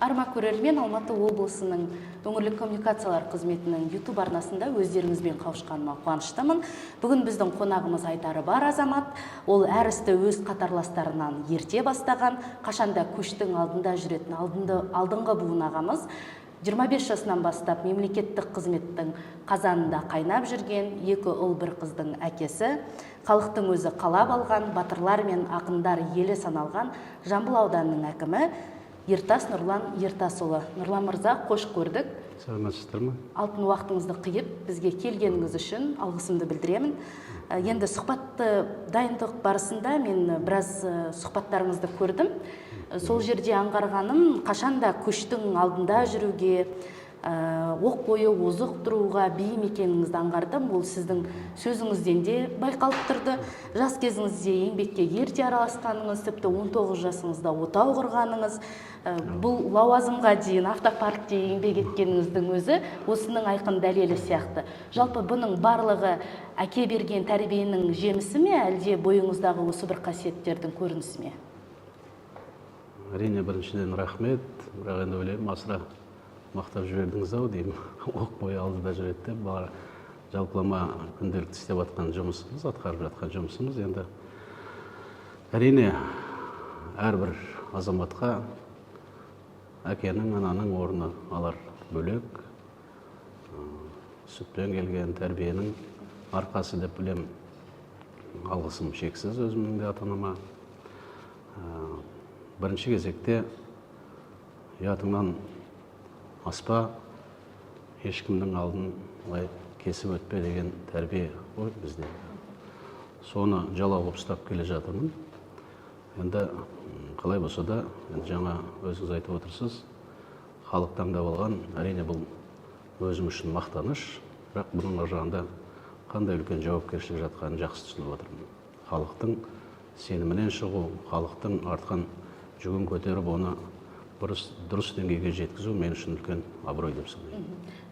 Арма көрермен, Алматы облысының өңірлік коммуникациялар қызметінің YouTube арнасында өздеріңізбен қауышқаныма қуаныштымын. Бүгін біздің қонағымыз айтары бар азамат. Ол әр істі өз қатарластарынан ерте бастаған, қашанда көштің алдында жүретін алдыңғы буын ағамыз. 25 жасынан бастап мемлекеттік қызметтің қазанында қайнап жүрген, 2 ұл 1 қыздың әкесі, халықтың өзі қалап алған, батырлар мен ақындар елі саналған Жамбыл ауданының әкімі Ертас Нұрлан Ертасұлы. Нұрлан мырза, қош көрдік. Сәлеметсіздер ме? Алтын уақытыңызды қиып, бізге келгеніңіз үшін алғысымды білдіремін. Енді сұхбатты дайындық барысында мен біраз сұхбаттарыңызды көрдім. Сол жерде аңғарғаным, қашанда көштің алдында жүруге, оқ бойы озық тұруға бейім екеніңізді аңғардым. Ол сіздің сөзіңізден де байқалып тұрды. Жас кезіңізде еңбекке ерте араласқаныңыз, тіпті 19 жасыңызда отау құрғаныңыз, бұл лауазымға дейін автопаркте еңбек еткеніңіздің өзі осының айқын дәлелі сияқты. Жалпы бұның барлығы әке берген тәрбиенің жемісі ме, әлде бойыңыздағы осы бір қасиеттердің көрінісі ме? Әрине, біріншіден рахмет, бірақ енді ойлаймын, асыра мақтап жібердіңіз-ау деймін. Оқ бойы алдыда жүреді деп, жалпылама күнделікті істеп жатқан жұмысымыз, атқарып жатқан жұмысымыз. Енді әрине, әрбір азаматқа әкенің, ананың орны алар бөлек. Сүттен келген тәрбиенің арқасы деп білем. Алғысым шексіз өзімнің де ата-анама. Бірінші кезекте ұятыңнан аспа, ешкімнің алдын кесіп өтпе деген тәрбие ғой бізде. Соны жалауып ұстап келе жатырмын. Енді қалай болса да, жаңа өзіңіз айтып отырсыз, халық таңдап алған, әрине бұл өзім үшін мақтаныш, бірақ бұның жағында қандай үлкен жауапкершілік жатқанын жақсы түсініп отырмын. Халықтың сенімінен шығу, халықтың артқан жүгін көтеріп, оны дұрыс деңгейге жеткізу мен үшін үлкен абырой деп санаймын.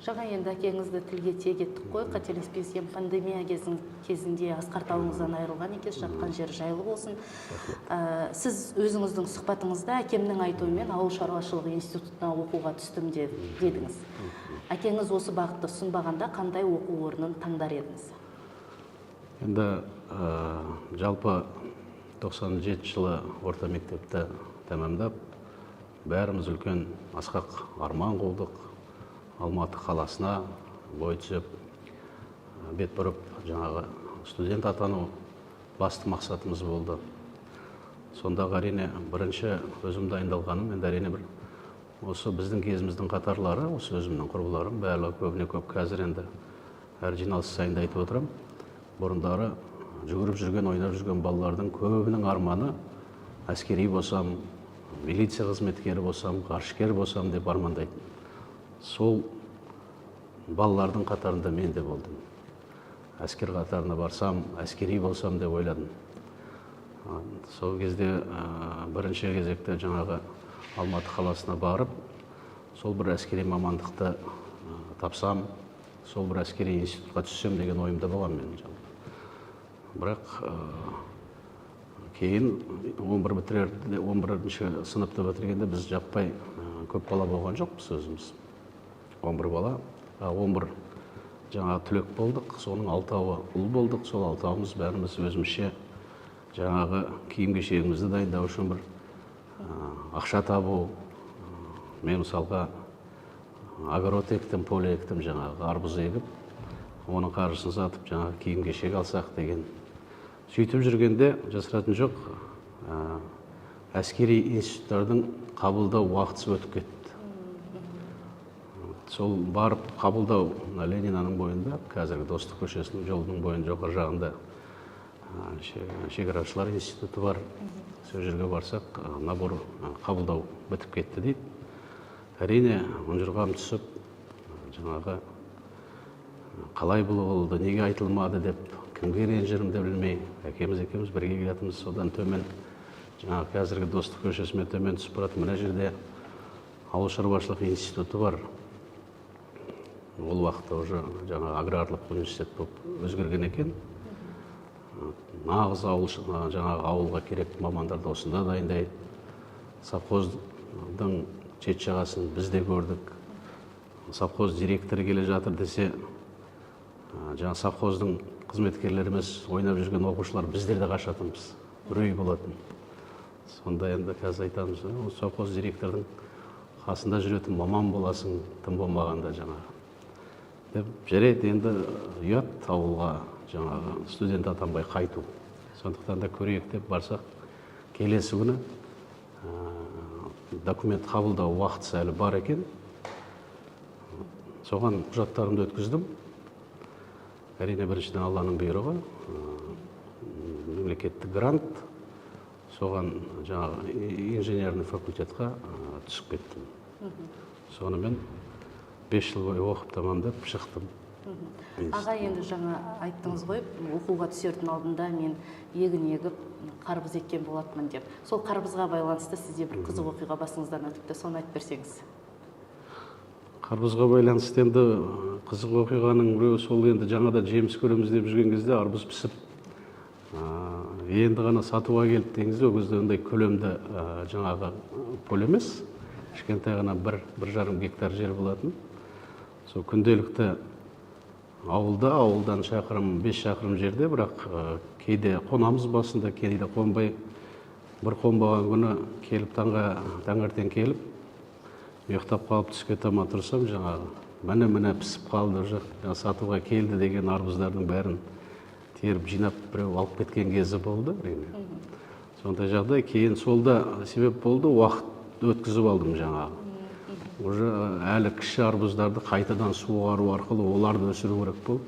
Жаңа енді әкеңізді тілге тиек еттік қой, қателеспесем, пандемия кезінде Асқар тауыңыздан айырылған екенсіз, жатқан жері жайлы болсын. Сіз өзіңіздің сұхбатыңызда әкемнің айтуымен ауыл шаруашылығы институтына оқуға түстім дедіңіз. Әкеңіз осы бағытты ұсынбағанда қандай оқу орнын таңдар едіңіз? Енді жалпы 97 жылы орта мектепті тәмамдап, бәріміз үлкен асқақ арман қылдық. Алматы қаласына бой түсіп, бет бұрып, жаңағы студент атану басты мақсатымыз болды. Сондағы әрине бірінші өзім дайындалғаным, енді әрине бір осы біздің кезіміздің қатарлары, осы өзімнің құрбыларым, бәрі көбіне көп қазір енді әр жиналыс сайында айтып отырам. Бұрындары жүгіріп жүрген, ойнап жүрген балалардың көбінің арманы әскери болсам, милиция қызметкері болсам, ғарышкер болсам деп армандайтын. Сол балалардың қатарында мен де болдым. Әскер қатарына барсам, әскери болсам деп ойладым. Сол кезде бірінші кезекте жаңағы Алматы қаласына барып, сол бір әскери мамандықты тапсам, сол бір әскери институтқа түссем деген ойымда болған мен. Бірақ кейін 11-ші сыныпты бітіргенде біз жаппай көп бала болған жоқпыз өзіміз. 11 бала, 11 жаңағы түлек болдық, соның 6-ауы ұл болдық, сол 6-ауымыз бәріміз өзімізше жаңағы киім кешегімізді дайындау үшін бір ақша табу. Мен мысалға огород ектім, поле ектім, жаңағы арбыз егіп, оның қаржысын сатып жаңағы киім кешек алсақ деген. Сөйтіп жүргенде жасыратын жоқ, әскери институттардың қабылдау уақытысы өтіп кетті. Сол барып қабылдау Ленинаның бойында, қазіргі Достық көшесінің жолының бойында жоғары жағында шекарашылар институты бар. Сол жерге барсақ, набор қабылдау бітіп кетті дейді. Әрине, ұнжырғам түсіп, жаңағы қалай бұл болды, неге айтылмады деп, кімге ренжірімді білмей, әкеміз екеуміз бірге келетіміз, содан төмен, жаңағы қазіргі Достық көшесімен төмен түсіп барады. Мына жерде ауыл шаруашылық институты бар. Ол уақытта уже жаңағы аграрлық университет болып өзгерген екен. Нағыз жаңағы ауылға керек мамандарды осында дайындайды. Совхоздың жет жағасын біз де көрдік. Совхоз директоры келе жатыр десе, жаңа совхоздың қызметкерлеріміз, ойнап жүрген оқушылар біздер де қашатынбыз. Үрей болатын. Сонда енді қазір айтамыз, совхоз директордың қасында жүретін маман боласың, тым болмағанда жаңағы. Деп жарайды, енді ұят ауылға жаңағы студент атанбай қайту. Сондықтан да көрейік деп барсақ, келесі күні документ қабылдау уақытысы әлі бар екен. Соған құжаттарымды өткіздім. Әрине біріншіден Алланың бұйрығы, мемлекеттік грант. Соған жаңағы инженерный факультетқа түсіп кеттім. Сонымен 5 жыл бойы оқып тамамдап шықтым. Аға, енді жаңа айттыңыз ғой, оқуға түсердің алдында мен егін егіп, қарбыз еккен болатмын деп. Сол қарбызға байланысты сізде бір қызық оқиға басыңыздан өтіпті, соны айтып берсеңіз. Қарбызға байланысты енді қызық оқиғаның біреуі сол, енді жаңада жеміс көреміз деп жүрген кезде арбыз пісіп, енді ғана сатуға келіп деңізде, ол кезде ондай көлемді жаңағы поле емес, кішкентай ғана 1,5 гектар жер болатын. Сол күнделікті ауылдан шақырым, 5 шақырым жерде, бірақ кейде қонамыз басында, кейде қонбай, бір қонбаған күні келіп, таңертең келіп, ұйықтап қалып түске таман тұрсам, жаңағы міне пісіп қалды, жаңа сатуға келді деген арбыздардың бәрін теріп жинап біреу алып кеткен кезі болды. Сондай жағдай, кейін солда себеп болды, уақыт өткізіп алдым жаңағы. Уже әлі кіші арбыздарды қайтадан суғару арқылы оларды өсіру керек болды.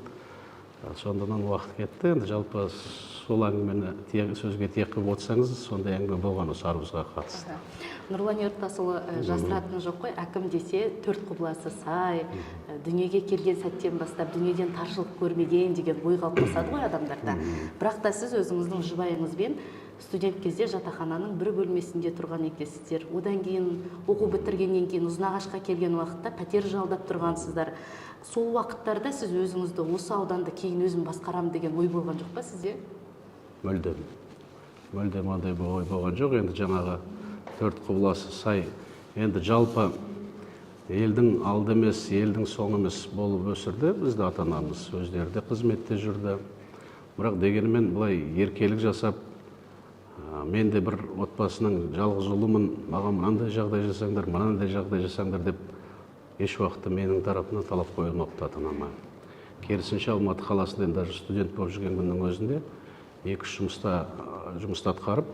Сондан уақыт кетті. Енді жалпы сол әңгімені сөзге тиек қылып отырсаңыз, сондай әңгіме болған осы арбызға қатысты. Нұрлан Ертасұлы жасыратын жоқ қой, әкім десе төрт құбыласы сай, дүниеге келген сәттен бастап дүниеден таршылық көрмеген деген ой қалыптасады ғой адамдарда. Бірақ та сіз өзіңіздің жұбайыңызбен студент кезде жатақхананың бір бөлмесінде тұрған екенсіздер. Одан кейін оқу бітіргеннен кейін Ұзынағашқа келген уақытта пәтер жалдап тұрғансыздар. Сол уақыттарда сіз өзіңізді осы ауданды кейін өзім басқарам деген ой болған жоқ па сізде? Мүлдем андай ой болған жоқ. Енді жаңағы төрт құбыласы сай. Енді жалпы елдің алды емес, елдің соңы емес болып өсірді. Бізді ата-анамыз өздері де қызметте жүрді. Бірақ дегенмен былай еркелік жасап, мен де бір отбасының жалғыз ұлымын, маған мынандай жағдай жасаңдар, мынандай жағдай жасаңдар деп еш уақытта менің тарапымнан талап қойылмапты ата-анама. Керісінше Алматы қаласында даже студент болып жүрген күннің өзінде 2-3 жұмысты атқарып,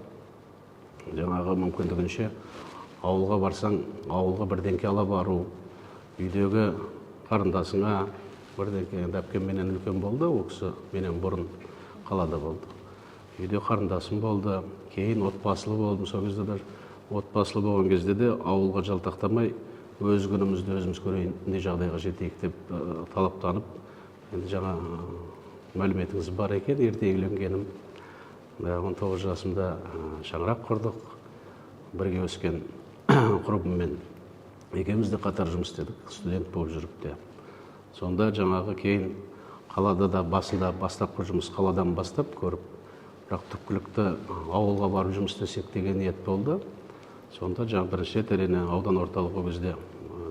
жаңағы мүмкіндігінше ауылға барсаң, ауылға бірдеңке ала бару, үйдегі қарындасыңа бірдеңке, енді әпкем менен үлкен болды, ол кісі менен бұрын қалада болды. Үйде қарындасым болды, кейін отбасылы болдым. Сол кезде де отбасылы болған кезде де ауылға жалтақтамай, өз күнімізді өзіміз көрейін, не жағдайға жетейік деп талаптанып, енді жаңа мәліметіңіз бар екен, ерте үйленгенім. 19 жасымда шаңырақ құрдық, бірге өскен құрбыммен екеуміз де қатар жұмыс істедік, студент болып жүріп те. Сонда жаңағы кейін қалада да басында бастапқы жұмыс қаладан бастап көріп, бірақ түпкілікті ауылға барып жұмыс істесек деген ниет болды. Сонда бірінші рет әрине аудан орталығы бізде,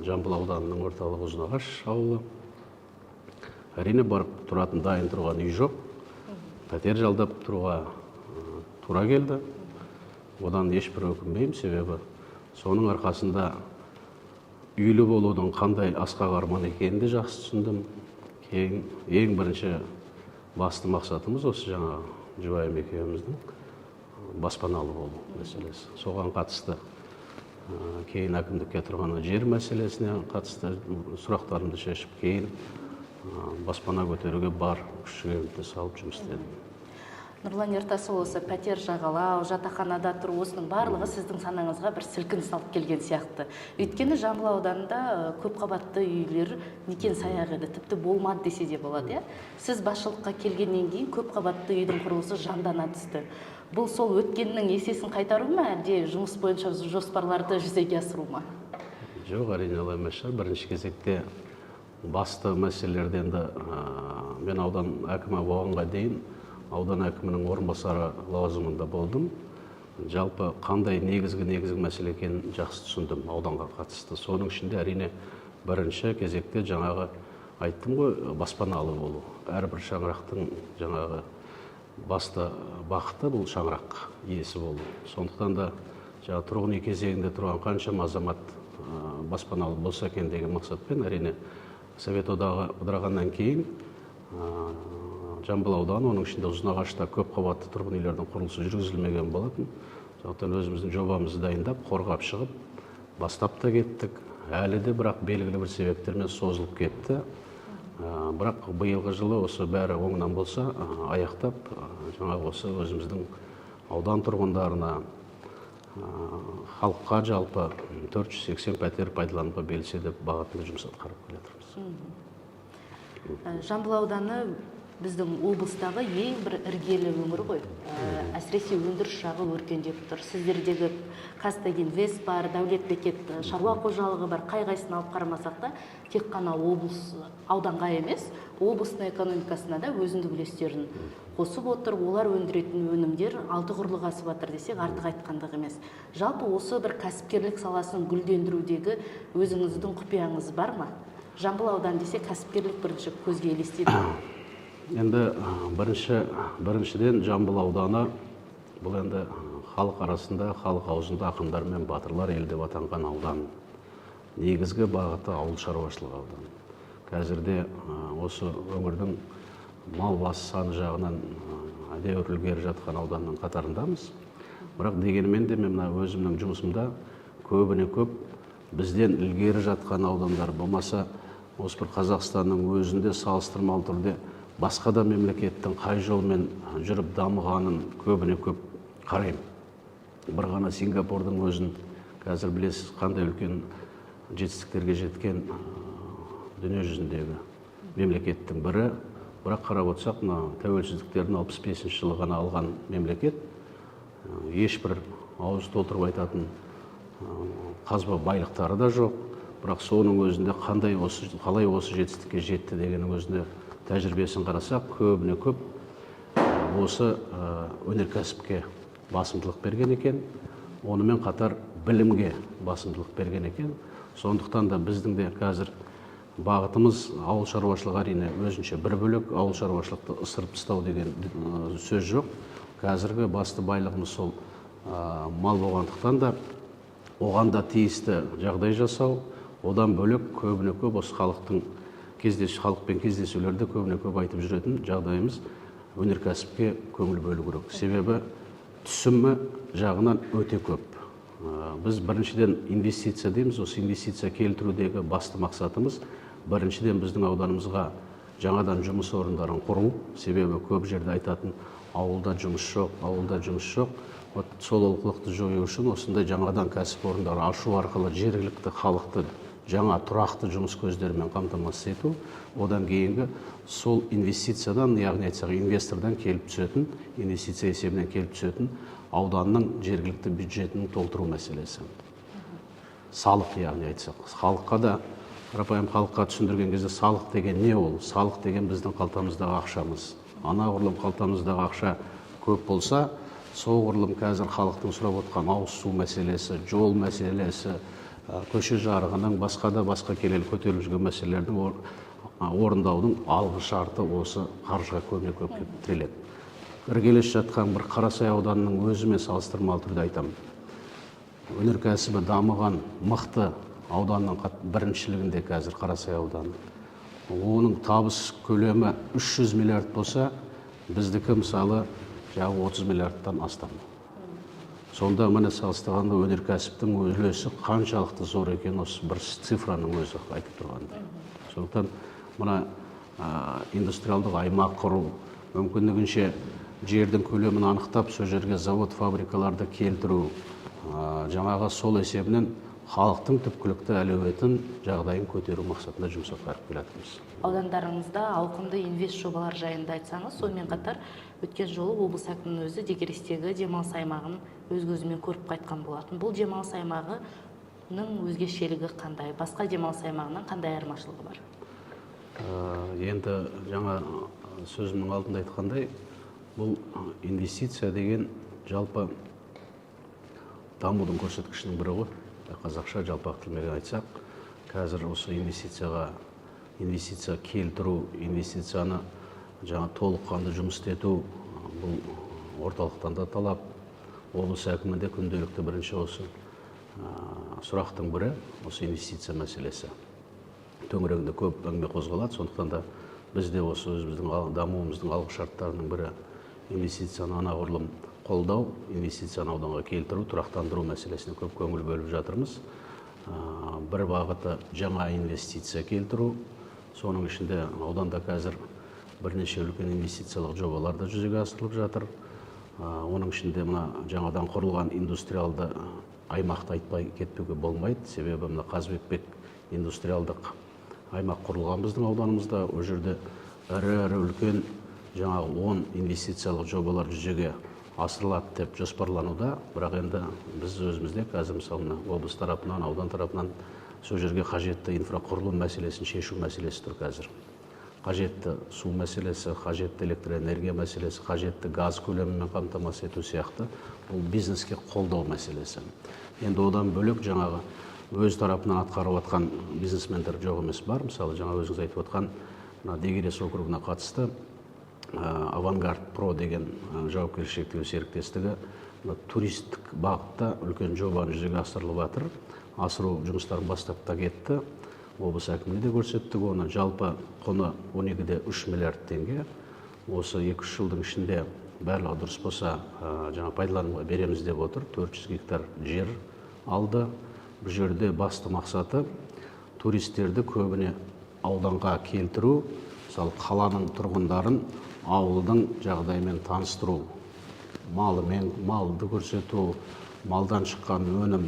Жамбыл ауданының орталығы Ұзынағаш ауылы. Әрине барып тұратын, дайын тұрған үй жоқ. Пәтер жалдап тұруға тура келді. Одан ешбір өкінбеймін, себебі соның арқасында үйлі болудың қандай асқақ арман екенін де жақсы түсіндім. Кейін ең бірінші басты мақсатымыз осы жаңа жұбайым екеуміздің баспаналы болу мәселесі. Соған қатысты кейін әкімдікке тұрған жер мәселесіне қатысты сұрақтарымды шешіп, кейін баспана көтеруге бар күш-жігерімді салып жұмыс істедім. Нұрлан Ертасұлы, осы пәтер жағалау, жатақханада тұру, осының барлығы сіздің санаңызға бір сілкін салып келген сияқты. Өйткені Жамбыл ауданында көп қабатты үйлер некен саяқ еді, тіпті болмады десе де болады. Сіз басшылыққа келгеннен кейін көп қабатты үйдің құрылысы жандана түсті. Бұл сол өткеннің есесін қайтару ма, әлде жұмыс бойынша жоспарларды жүзеге асыру ма? Жоқ, әрине олай емес шығар. Бірінші кезекте басты мәселелерден де мен аудан әкімі болғанға дейін аудан әкімінің орынбасары лауазымында болдым. жалпы қандай негізгі мәселе екенін жақсы түсіндім ауданға қатысты. Соның ішінде әрине бірінші кезекте жаңағы айттым ғой, баспаналы болу. Әрбір шаңырақтың жаңағы басты бақыты бұл шаңырақ иесі болу. Сондықтан да жаңа тұрғын үй кезегінде тұрған қаншама азамат баспаналы болса екен деген мақсатпен әрине Совет одағы ыдырағаннан кейін Жамбыл ауданы, оның ішінде Ұзынағашта көп қабатты тұрғын үйлердің құрылысы жүргізілмеген болатын. Сондықтан өзіміздің жобамызды дайындап, қорғап шығып, бастап та кеттік. Әлі де бірақ белгілі бір себептермен созылып кетті. Бірақ биылғы жылы осы бәрі оңынан болса, аяқтап, жаңағы осы өзіміздің аудан тұрғындарына, халыққа жалпы 480 пәтер пайдалануға берілсе деп бағытында жұмыс атқарып келе жатырмыз. Жамбыл ауданы біздің облыстағы ең бір іргелі өңір ғой. Әсіресе өндіріс жағы өркендеп тұр. Сіздердегі Қазтагинвест бар, Дәулетбекет шаруа қожалығы бар, қай-қайсысын алып қарамасақ та, тек қана облыс ауданға емес, облыстың экономикасына да өзіндік үлестерін қосып отыр. Олар өндіретін өнімдер алты құрлық асып жатыр десек, артық айтқандық емес. Жалпы осы бір кәсіпкерлік саласын гүлдендірудегі өзіңіздің құпияңыз бар ма? Жамбыл ауданы десе кәсіпкерлік бірінші көзге елестейді. Енді біріншіден Жамбыл ауданы бұл енді халық арасында, халық аузында ақындар мен батырлар елі деп атанған аудан. Негізгі бағыты ауыл шаруашылығы ауданы. Қазірде осы өңірдің мал басы саны жағынан әдеуір ілгері жатқан ауданның қатарындамыз. Бірақ дегенмен де мен өзімнің жұмысымда көбіне көп бізден ілгері жатқан аудандар болмаса, осы бір Қазақстанның өзінде салыстырмалы түрде басқа да мемлекеттің қай жолмен жүріп дамығанын көбіне көп қараймын. Бір ғана Сингапурдың өзін қазір білесіз қандай үлкен жетістіктерге жеткен дүние жүзіндегі мемлекеттің бірі. Бірақ қарап отырсақ, тәуелсіздіктерін 65 жылы ғана алған мемлекет, ешбір ауыз толтырып айтатын қазба байлықтары да жоқ. Бірақ соның өзінде қалай осы жетістікке жетті дегеннің өзінде тәжірибесін қарасақ, көбіне көп осы өнеркәсіпке басымдылық берген екен, онымен қатар білімге басымдылық берген екен. Сондықтан да біздің де қазір бағытымыз ауыл шаруашылығы әрине өзінше бір бөлек, ауыл шаруашылықты ысырып тастау деген сөз жоқ. Қазіргі басты байлығымыз сол мал болғандықтан да оған да тиісті жағдай жасау, одан бөлек көбіне көп осы халықпен кездесулерде көбіне көп айтып жүретін жағдайымыз өнеркәсіпке көңіл бөлу керек. Себебі түсімі жағынан өте көп. Біз біріншіден инвестиция дейміз, осы инвестиция келтірудегі басты мақсатымыз біріншіден біздің ауданымызға жаңадан жұмыс орындарын құру. Себебі көп жерде айтатын ауылда жұмыс жоқ. Сол олқылықты жою үшін осындай жаңадан кәсіп орындарын ашу арқылы жергілікті халықты жаңа тұрақты жұмыс көздерімен қамтамасыз ету, одан кейінгі сол инвестициядан, яғни айтсақ инвестордан келіп түсетін, инвестиция есебінен келіп түсетін ауданның жергілікті бюджетін толтыру мәселесі. Салық, яғни айтсақ, халыққа да, қарапайым халыққа түсіндірген кезде салық деген не ол? Салық деген біздің қалтамыздағы ақшамыз. Анағұрлым қалтамыздағы ақша көп болса, соғұрлым қазір халықтың сұрап отқан ауыз су мәселесі, жол мәселесі, көше жарығының басқа келелі көтеріліп жүрген мәселелердің орындаудың алғы шарты осы қаржыға көбіне көп тіреледі. Іргелес жатқан бір Қарасай ауданының өзімен салыстырмалы түрде айтамын. Өнеркәсібі дамыған мықты ауданның біріншілігінде қазір Қарасай ауданы. Оның табыс көлемі 300 миллиард болса, біздікі мысалы 30 миллиардтан астам. Сонда міне салыстырғанда өнеркәсіптің үлесі қаншалықты зор екен осы бір цифраның өзі айтып тұрғанда. Сондықтан мына индустриалдық аймақ құру, мүмкіндігінше жердің көлемін анықтап, сол жерге завод, фабрикаларды келтіру, жаңағы сол есебінен халықтың түпкілікті әлеуетін жағдайын көтеру мақсатында жұмыс атқарып келатырмыз. Аудандарыңызда ауқымды инвест жобалар жайында айтсаңыз, сонымен қатар өткен жолы облыс әкімінің өзі Дегерестегі демалыс аймағын өз көзімен көріп қайтқан болатын. Бұл демалыс аймағының өзгешелігі қандай? Басқа демалыс аймағынан қандай айырмашылығы бар? Енді жаңа сөзімнің алдында айтқандай, бұл инвестиция деген жалпы дамудың көрсеткішінің бірі ғой. Қазақша жалпақ тілмен айтсақ, қазір осы инвестиция келтіру, инвестицияны жаңа толыққанды жұмыс ету, бұл орталықтан да талап. Облыс әкімінде күнделікті бірінші осы сұрақтың бірі осы инвестиция мәселесі. Төңірегінде көп әңгіме қозғалады, сондықтан да бізде осы өзіміздің дамуымыздың алғы шарттарының бірі инвестицияны анағұрлым қолдау, инвестицияны ауданға келтіру, тұрақтандыру мәселесіне көп көңіл бөліп жатырмыз. Бір бағыты жаңа инвестиция келтіру, соның ішінде ауданда қазір бірнеше үлкен инвестициялық жобалар да жүзеге асырылып жатыр. Оның ішінде мына жаңадан құрылған индустриалды аймақты айтпай кетпеуге болмайды. Себебі мына Қазыбек индустриалдық аймақ құрылған біздің ауданымызда. Ол жерде ірі үлкен жаңағы 10 инвестициялық жобалар жүзеге асырылады деп жоспарлануда. Бірақ енді біз өзімізде қазір мысалы облыс тарапынан, аудан тарапынан сол жерге қажетті инфрақұрылым мәселесін шешу мәселесі тұр қазір. Қажетті су мәселесі, қажетті электроэнергия мәселесі, қажетті газ көлемімен қамтамасыз ету сияқты бұл бизнеске қолдау мәселесі. Енді одан бөлек жаңағы өз тарапынан атқарып жатқан бизнесмендер жоқ емес бар. Мысалы жаңа өзіңіз айтып жатқан Дегерес округына қатысты Авангард Про деген жауапкершілігі шектеулі серіктестігі туристік бағытта үлкен жобаны жүзеге асырылып жатыр. Асыру жұмыстарын бастап та кетті. Облыс әкіміне де көрсеттік, оны жалпы құны 12,3 миллиард теңге. Осы 2-3 жылдың ішінде барлығы дұрыс болса жаңа пайдалануға береміз деп отыр. 400 гектар жер алды. Бұл жерде басты мақсаты туристерді көбіне ауданға келтіру, мысалы қаланың тұрғындарын ауылдың жағдайымен таныстыру, малды көрсету, малдан шыққан өнім,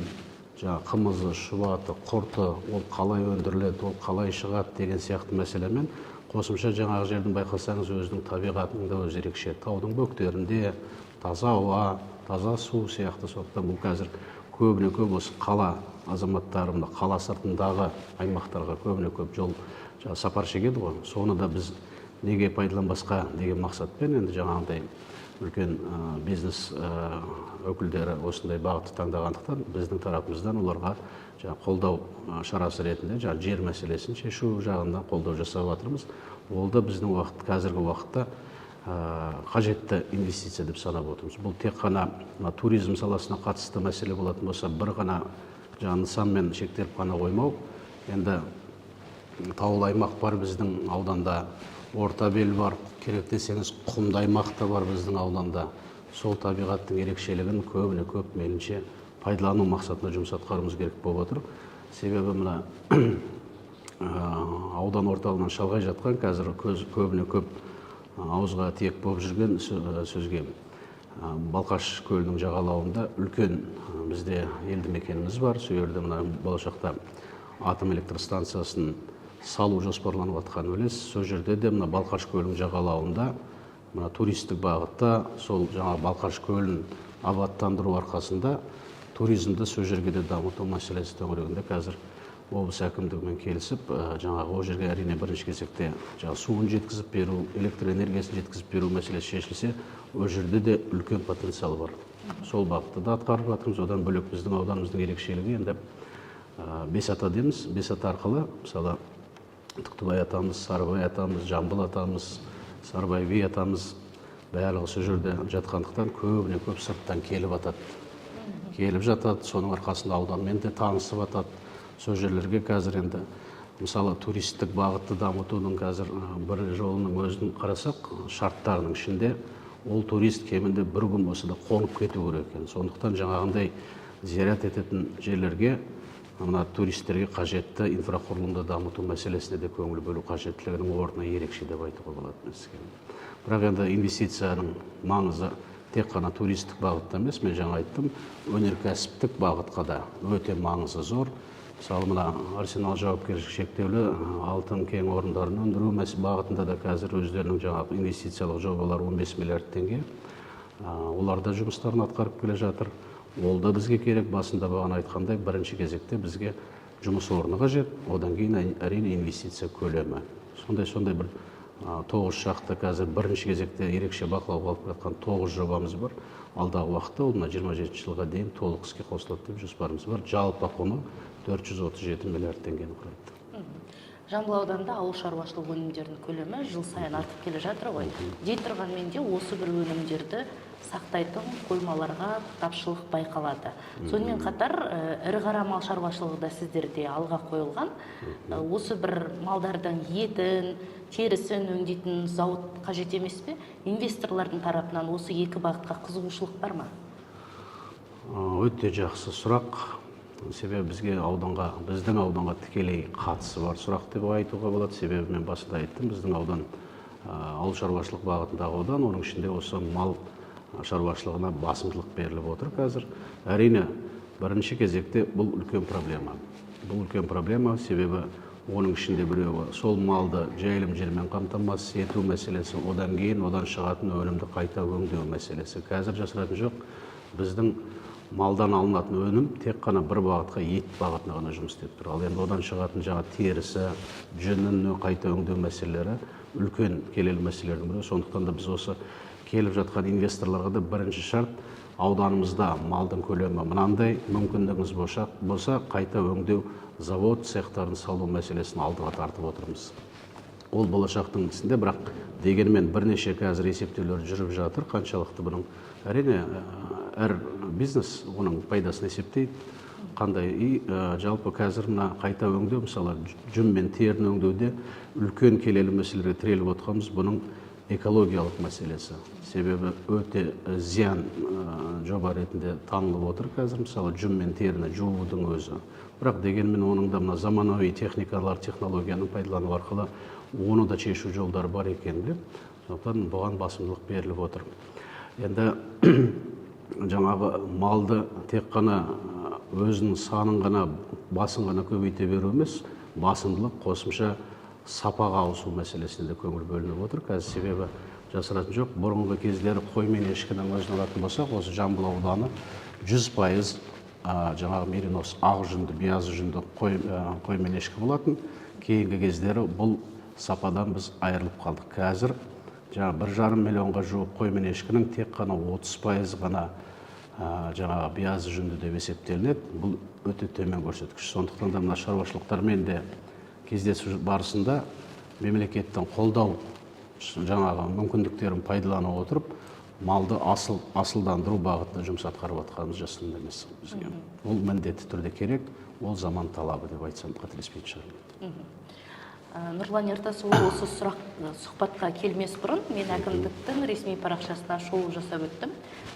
қымызы, шұбаты, құрты, ол қалай өндіріледі, ол қалай шығады деген сияқты мәселемен қосымша жаңағы жердің байқасаңыз өзінің табиғатының да өзі ерекше. Таудың бөктерінде таза ауа, таза су сияқты. Сондықтан бұл қазір көбіне көп осы қала азаматтары қала сыртындағы аймақтарға көбіне көп жол сапар шегеді ғой. Соны да біз неге пайдаланбасқа деген мақсатпен енді жаңағындай үлкен бизнес өкілдері осындай бағытты таңдағандықтан біздің тарапымыздан оларға қолдау шарасы ретінде жер мәселесін шешу жағынан қолдау жасап жатырмыз. Ол да біздің қазіргі уақытта қажетті инвестиция деп санап отырмыз. Бұл тек қана туризм саласына қатысты мәселе болатын болса, бір ғана нысанмен шектеліп қана қоймау. Енді таулы аймақ бар біздің ауданда, орта бел бар, керек десеңіз құмды аймақ та бар біздің ауданда. Сол табиғаттың ерекшелігін көбіне көп мейлінше пайдалану мақсатында жұмыс атқаруымыз керек болып отыр. Себебі мына аудан орталығынан шалғай жатқан қазір көбіне көп ауызға тиек болып жүрген сөзге Балқаш көлінің жағалауында үлкен бізде елді мекеніміз бар. Сол жерде мына болашақта атом электростанциясын салу жоспарланып жатқан өлес. Сол жерде де мына Балқаш көлінің жағалауында мына туристік бағытта сол жаңа Балқаш көлін абаттандыру арқасында туризмді сол жерге де дамыту мәселесі төңірегінде қазір облыс әкімдігімен келісіп, жаңағы ол жерге әрине бірінші кезекте суын жеткізіп беру, электроэнергиясын жеткізіп беру мәселесі шешілсе, ол жерде де үлкен потенциал бар. Сол бағытты да атқарып жатырмыз. Одан бөлек біздің ауданымыздың ерекшелігі енді Бесата дейміз. Бесата арқылы мысалы Түктібай атамыз, Сарыбай атамыз, Жамбыл атамыз, Сарыбай би атамыз барлығы сол жерде жатқандықтан көбіне көп сырттан келіп жатады. Соның арқасында ауданмен де танысып жатады. Сол жерлерге қазір енді мысалы туристік бағытты дамытудың қазір бір жолының өзін қарасақ, шарттарының ішінде ол турист кемінде бір күн болса да қонып кету керек екен. Сондықтан жаңағындай зиярат ететін жерлерге мына туристерге қажетті инфрақұрылымды дамыту мәселесіне де көңіл бөлу қажеттілігінің орны ерекше деп айтуға болады. Бірақ енді инвестицияның маңызы тек қана туристік бағытта емес, мен жаңа айттым, өнеркәсіптік бағытқа да өте маңызы зор. Мысалы мына Арсенал жауапкершілігі шектеулі алтын кен орындарын өндіру бағытында да қазір өздерінің жаңағы инвестициялық жобалар 15 миллиард теңге. Олар да жұмыстарын атқарып келе жатыр. Ол да бізге керек. Басында бағана айтқандай, бірінші кезекте бізге жұмыс орны қажет, одан кейін әрине инвестиция көлемі. Сондай бір 9 шақты қазір бірінші кезекте ерекше бақылауға алып жатқан 9 жобамыз бар. Алдағы уақытта ол 27 жылға дейін толық іске қосылады деп жоспарымыз бар. Жалпы құны 437 миллиард теңгені құрайды. Жамбыл ауданында ауыл шаруашылығы өнімдерінің көлемі жыл сайын артып келе жатыр ғой. Дей тұрғанмен де осы бір өнімдерді сақтайтын қоймаларға тапшылық байқалады. Сонымен қатар ірі қара мал шаруашылығы да сіздерде алға қойылған. Осы бір малдардың етін, терісін өңдейтін зауыт қажет емес пе? Инвесторлардың тарапынан осы екі бағытқа қызығушылық бар ма? Өте жақсы сұрақ. Себебі біздің ауданға тікелей қатысы бар сұрақ деп айтуға болады. Себебі мен басында айттым, біздің аудан ауыл шаруашылық бағытындағы аудан, оның ішінде осы мал шаруашылығына басымдылық беріліп отыр қазір. Әрине, бірінші кезекте бұл үлкен проблема. Бұл үлкен проблема, себебі оның ішінде біреуі сол малды жайылым жермен қамтамасыз ету мәселесі, одан кейін одан шығатын өнімді қайта өңдеу мәселесі. Қазір жасыратын жоқ, біздің малдан алынатын өнім тек қана бір бағытқа, ет бағытына ғана жұмыс істеп тұр. Ал енді одан шығатын жаңа терісі, жүнін қайта өңдеу мәселелері үлкен келелі мәселелердің бірі. Сондықтан да біз осы келіп жатқан инвесторларға да бірінші шарт, ауданымызда малдың көлемі мынандай, мүмкіндігіңіз болса қайта өңдеу завод цехтарын салу мәселесін алдыға тартып отырмыз. Ол болашақтың ісінде, бірақ дегенмен бірнеше қазір есептеулер жүріп жатыр. Қаншалықты бұның, әрине, әр бизнес оның пайдасын есептейді. Қандай жалпы қазір қайта өңдеу, мысалы жүн мен терін өңдеуде үлкен келелі мәселелерге тіреліп отырғанымыз бұның экологиялық мәселесі. Себебі өте зиян жоба ретінде танылып отыр қазір, мысалы жүн мен теріні жуудың өзі. Бірақ дегенмен оның да мына заманауи технологияны пайдалану арқылы оны да шешу жолдары бар екенін білем. Сондықтан бұған басымдылық беріліп отыр. Енді жаңағы малды тек қана өзінің санын ғана, басын ғана көбейте беру емес, басымдылық қосымша сапаға ауысу мәселесіне де көңіл бөлініп отыр. Қазір себебі жасыратын жоқ, бұрынғы кездері қой мен ешкінің өзін алатын болсақ, осы Жамбыл ауданы 100% жаңағы меринос ақ жүнді, биязы жүнді қой мен ешкі болатын. Кейінгі кездері бұл сападан біз айырылып қалдық. Қазір жаңағы 1,5 миллионға жуық қой мен ешкінің тек қана 30% ғана жаңағы биязы жүнді деп есептелінеді. Бұл өте төмен көрсеткіш. Сондықтан да мына шаруашылықтармен де кездесу барысында мемлекеттің қолдау жаңағы мүмкіндіктерін пайдалана отырып, малды асылдандыру бағытында жұмыс атқарып жатқанымыз жасырын емес бізге. Ол міндетті түрде керек, ол заман талабы деп айтсам қателеспейтін шығармын. Нұрлан Ертасұлы, осы сұхбатқа келмес бұрын мен әкімдіктің ресми парақшасына шолу жасап өттім.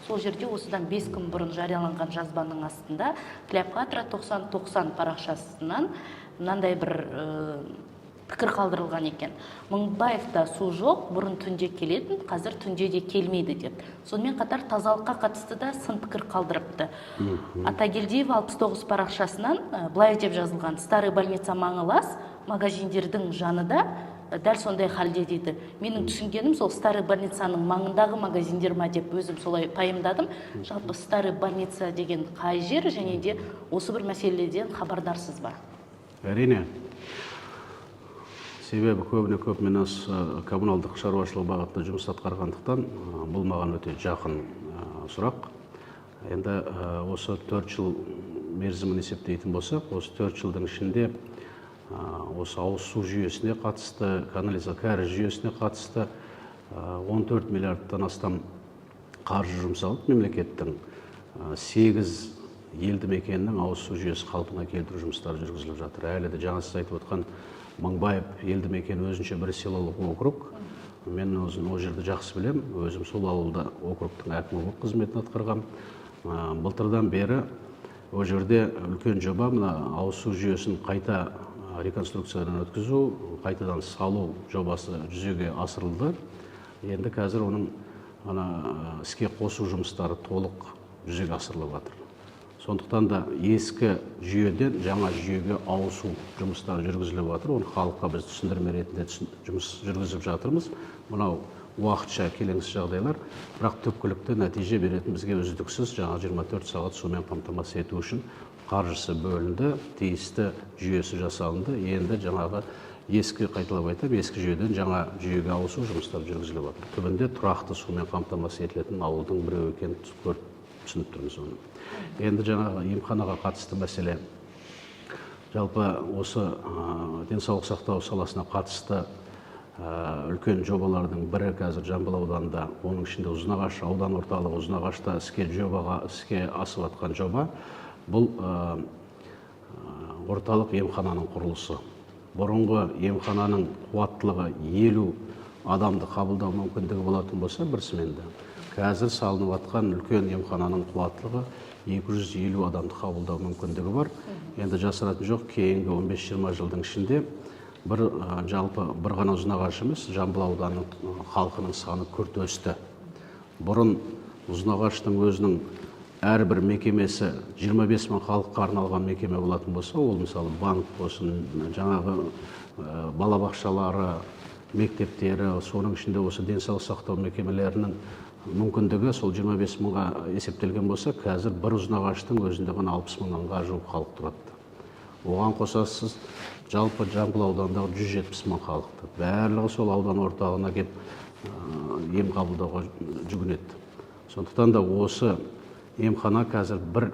Сол жерде осыдан 5 күн бұрын жарияланған жазбаның астында Клеопатра 90-90 парақшасынан мынандай бір пікір қалдырылған екен. Мыңбаевта су жоқ, бұрын түнде келетін, қазір түнде де келмейді деп. Сонымен қатар тазалыққа қатысты да сын пікір қалдырыпты. Атагелдиев 69 парақшасынан былай деп жазылған: Старый больница маңы лас, магазиндердің жанында дәл сондай халде дейді. Менің түсінгенім сол Старый больницаның маңындағы магазиндер ма деп өзім солай пайымдадым. Жалпы Старый больница деген қай жер, және де осы бір мәселеден хабардарсыз ба? Әрине. Себебі көбіне-көп мен осы коммуналдық шаруашылық бағытында жұмыс атқарғандықтан бұл маған өте жақын сұрақ. Енді осы 4 жыл мерзімін есептейтін болсақ, осы 4 жылдың ішінде осы ауыз су жүйесіне қатысты, кәріз жүйесіне қатысты 14 миллиардтан астам қаржы жұмсалып, мемлекеттің 8 елді мекеннің ауыз су жүйесі қалпына келтіру жұмыстары жүргізіліп жатыр. Әлі де жаңа сіз айтып отқан Мыңбаев елді мекен өзінше бір селолық округ. Мен өзім ол жерді жақсы білем. Өзім сол ауылда округтың әкімі болып қызметін атқарғам. Былтырдан бері ол жерде үлкен жоба, мына ауыз су жүйесін қайта реконструкциядан өткізу, қайтадан салу жобасы жүзеге асырылды. Енді қазір оның іске қосу жұмыстары толық жүзеге асырылып жатыр. Сондықтан да ескі жүйеден жаңа жүйеге ауысу жұмыстары жүргізіліп жатыр. Оны халыққа біз түсіндірме ретінде жұмыс жүргізіп жатырмыз. Мынау уақытша келеңсіз жағдайлар, бірақ түпкілікті нәтиже беретін бізге үздіксіз жаңа 24 сағат сумен қамтамасыз ету үшін қаржысы бөлінді, тиісті жүйесі жасалынды. Енді жаңағы ескі қайталап айтып, ескі жүйеден жаңа жүйеге ауысу жұмыстары жүргізіліп жатыр. Түбінде тұрақты сумен қамтамасыз етілетін ауылдың біреуі екенін көріп түсініп тұрмыз оны. Енді жаңағы емханаға қатысты мәселе, жалпы осы денсаулық сақтау саласына қатысты үлкен жобалардың бірі қазір Жамбыл ауданында, оның ішінде Ұзынағаш аудан орталығы Ұзынағашта іске асып жатқан жоба. Бұл орталық емхананың құрылысы. Бұрынғы емхананың қуаттылығы 50 адамды қабылдау мүмкіндігі болатын болса, бірсіменді. Қазір салынып жатқан үлкен емхананың қуаттылығы 250 адамды қабылдау мүмкіндігі бар. Енді жасыратын жоқ, кейінгі 15-20 жылдың ішінде жалпы бір ғана Ұзынағаш емес, Жамбыл ауданының халқының саны күрт өсті. Бұрын Ұзынағаштың өзінің әрбір мекемесі 25 мың халыққа арналған мекеме болатын болса, ол мысалы банк болсын, жаңағы балабақшалары, мектептері, соның ішінде осы денсаулық сақтау мекемелерінің мүмкіндігі сол 25 мыңға есептелген болса, қазір бір Ұзынағаштың өзінде ғана 60 мыңға жуық халық тұрады. Оған қосасыз жалпы Жамбыл аудандағы 170 мың халықты. Барлығы сол аудан орталығына келіп ем қабылдауға жүгінеді. Сондықтан да осы емхана қазір бір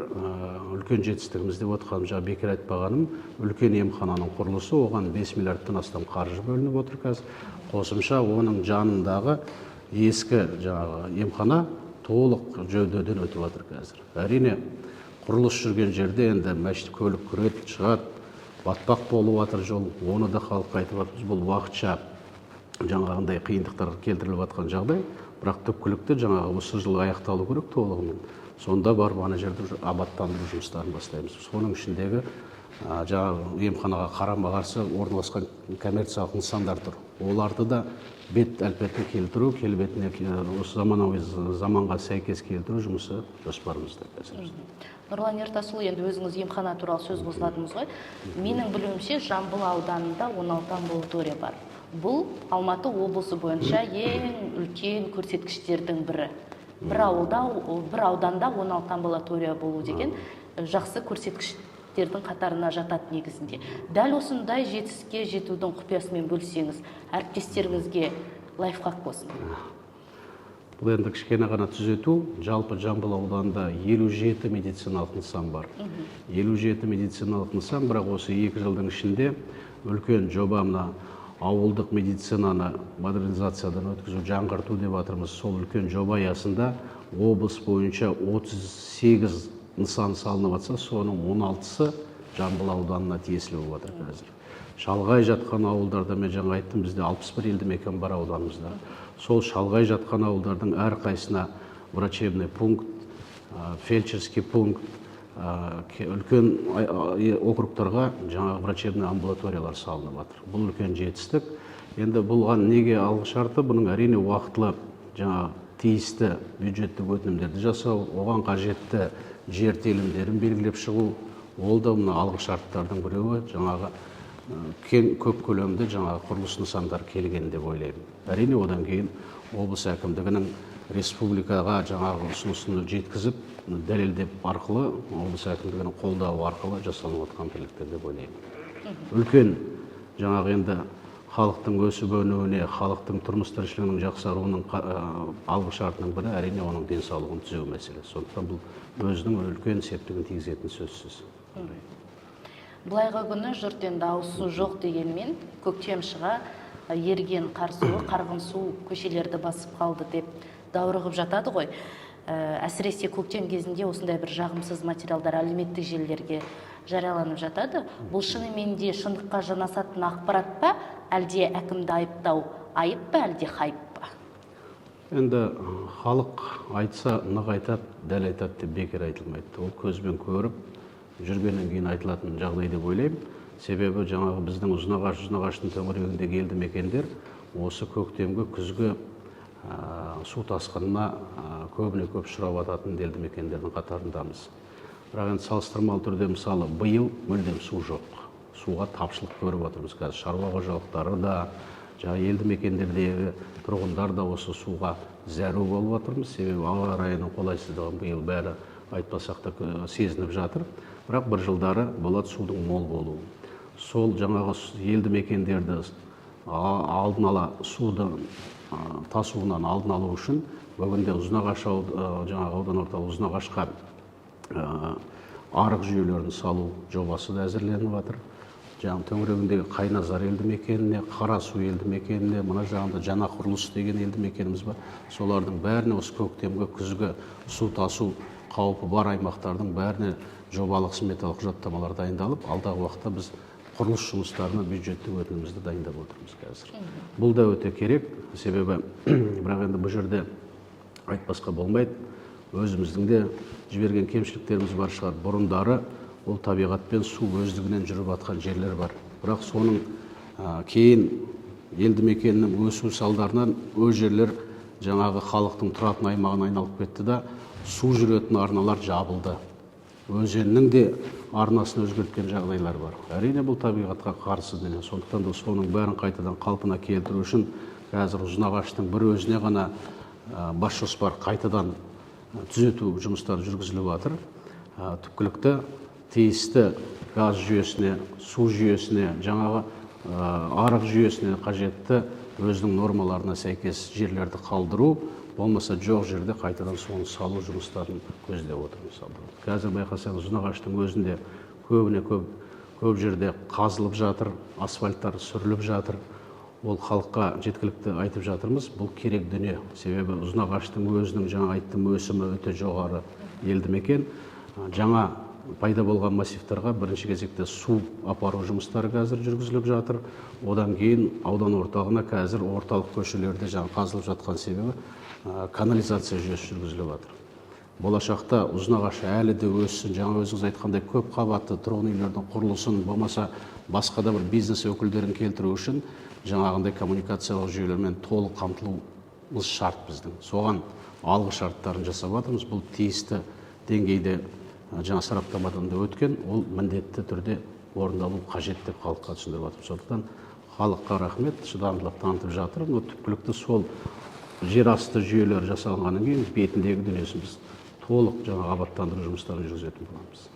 үлкен жетістігіміз деп отырғаным, жаңа бекер айтпағаным, үлкен емхананың құрылысы, оған 5 миллиардтан астам қаржы бөлініп отыр қазір. Қосымша оның жанындағы ескі жаңағы емхана толық жөндеуден өтіп жатыр қазір. Әрине, құрылыс жүрген жерде енді мәшін көлік кіреді, шығады, батпақ болып жатыр жол, оны да халыққа айтып жатырмыз, бұл уақытша жаңағындай қиындықтар келтіріліп жатқан жағдай, бірақ түпкілікті жаңағы осы жыл аяқталу керек толығымен. Сонда барып ана жерде абаттандыру жұмыстарын бастаймыз. Соның ішіндегі жаңағы емханаға қарама-қарсы орналасқан коммерциялық нысандар тұр. Оларды да бет әлпетіне келтіру, келбетіне осы заманауи заманға сәйкес келтіру жұмысы жоспарымызда қазір. Нұрлан Ертасұлы, енді өзіңіз емхана туралы сөз қозғадыңыз ғой. Менің білуімше, Жамбыл ауданында 16 амбулатория бар. Бұл Алматы облысы бойынша ең үлкен көрсеткіштердің бірі. Бір ауданда 16 амбулатория болу деген жақсы көрсеткіштердің қатарына жатады негізінде. Дәл осындай жетістікке жетудің құпиясымен бөлсеңіз, әріптестеріңізге лайфхак болсын. Бұл енді кішкене ғана түзету, жалпы Жамбыл ауданында 57 медициналық нысан бар. 57 медициналық нысан, бірақ осы 2 жылдың ішінде үлкен жоба мына ауылдық медицинаны модернизациядан өткізу, жаңғырту деп жатырмыз. Сол үлкен жоба аясында облыс бойынша 38 нысан салынып жатса, соның 16-сы Жамбыл ауданына тиесілі болып жатыр қазір. Шалғай жатқан ауылдарда, мен жаңа айттым, бізде 61 елді мекен бар ауданымызда. Сол шалғай жатқан ауылдардың әрқайсысына врачебный пункт, фельдшерский пункт, үлкен округтарға жаңағы врачебный амбулаториялар салынып жатыр. Бұл үлкен жетістік. Енді бұлған неге алғышарты? Бұның әрине уақытылы жаңағы тиісті бюджеттік өтінімдерді жасау, оған қажетті жер телімдерін белгілеп шығу, ол да мына алғышарттардың біреуі жаңағы көп көлемді жаңағы құрылыс нысандар келген деп ойлаймын. Әрине одан кейін облыс әкімдігінің республикаға жаңағы ұсынысын жеткізіп, дәлелдеп арқылы, облыс әкімдігінің қолдауы арқылы жасалып жатқан тірліктер деп ойлаймын. Үлкен жаңағы енді халықтың өсіп-өнуіне, халықтың тұрмыс тіршілігінің жақсаруының алғышартының бірі әрине оның денсаулығын түзеу мәселесі. Сондықтан бұл өзінің үлкен септігін тигізетін сөзсіз. Былайғы күні жұрт енді ауыз су жоқ дегенмен, көктем шыға еріген қар суы, қарғын су көшелерді басып қалды деп даурығып жатады ғой. Әсіресе көктем кезінде осындай бір жағымсыз материалдар әлеуметтік желілерге жарияланып жатады. Бұл шынымен де шындыққа жанасатын ақпарат па, әлде әкімді айыптау айып па, әлде хайп па? Енді халық айтса нық айтады, дәл айтады деп бекер айтылмайды. Ол көзбен көріп, жүргеннен кейін айтылатын жағдай деп ойлаймын. Себебі жаңағы біздің Ұзынағаштың төңірегіндегі елді мекендер осы көктемгі күзгі су тасқынына көбіне көп ұшырап жататын елді мекендердің қатарындамыз. Бірақ енді салыстырмалы түрде мысалы биыл мүлдем су жоқ. Суға тапшылық көріп отырмыз қазір. Шаруа қожалықтары да, елді мекендердегі тұрғындар да осы суға зәру болып отырмыз. Себебі ауа райының қолайсыздығын биыл бәрі айтпасақ та сезініп жатыр. Бірақ бір жылдары болады судың мол болуы. сол жаңағы елді мекендерді алдын ала судың тасуынан алдын алу үшін бүгінде Ұзынағаш жаңағы аудан орталығы Ұзынағашқа арық жүйелерін салу жобасы да әзірленіп жатыр. Жаңағы төңірегіндегі Қайназар елді мекеніне, Қарасу елді мекеніне, мына жағында жаңа құрылыс деген елді мекеніміз бар. Солардың бәріне осы көктемгі күзгі су тасу қаупі бар аймақтардың бәріне жобалық сметалық құжаттамалар дайындалып, алдағы уақытта біз құрылыс жұмыстарына бюджеттік өтінімімізді дайындап отырмыз қазір. Бұл да өте керек, себебі бірақ енді бұл жерде айтпасқа болмайды. Өзіміздің де жіберген кемшіліктеріміз бар шығар. Бұрындары ол табиғат пен су өздігінен жүріп жатқан жерлер бар. Бірақ соның кейін елді мекеннің өсу салдарынан өз жерлер жаңағы халықтың тұратын аймағына айналып кетті да, су жүретін арналар жабылды. Өзеннің де арнасын өзгерткен жағдайлар бар. Әрине бұл табиғатқа қарсы дүние. Сондықтан да соның бәрін қайтадан қалпына келтіру үшін қазір Ұзынағаштың бір өзіне ғана бас жоспар қайтадан түзету жұмыстары жүргізіліп жатыр. Түпкілікті тиісті газ жүйесіне, су жүйесіне, жаңағы арық жүйесіне қажетті өзінің нормаларына сәйкес жерлерді қалдыру, болмаса жоқ жерде қайтадан соны салу жұмыстарын көздеп отырмыз. Қазір байқасаңыз Ұзынағаштың өзінде көп жерде қазылып жатыр, асфальттар сүріліп жатыр. Ол халыққа жеткілікті айтып жатырмыз. Бұл керек дүние. Себебі Ұзынағаштың өзінің жаңа айттым өсімі өте жоғары елді мекен. Жаңа пайда болған массивтарға бірінші кезекте су апару жұмыстары қазір жүргізіліп жатыр. Одан кейін аудан орталығына қазір орталық көшелерде жаңа қазылып жатқан себебі канализация жүйесі жүргізіліп жатыр. Болашақта Ұзынағаш әлі де өссін, жаңа өзіңіз айтқандай көп қабатты тұрғын үйлердің құрылысын, болмаса басқа да бір бизнес өкілдерін келтіру үшін жаңағындай коммуникациялық жүйелермен толық қамтылуымыз шарт біздің. Соған алғы шарттарын жасап жатырмыз. Бұл тиісті деңгейде жаңа сараптамадан да өткен, ол міндетті түрде орындалу қажет деп халыққа түсіндіріп жатырмыз. Сондықтан халыққа рахмет, шыдамдылық танытып жатыр. Түпкілікті сол жер асты жүйелері жасалғаннан кейін бетіндегі дүниесін біз толық жаңа абаттандыру жұмыстарын жүргізетін боламыз.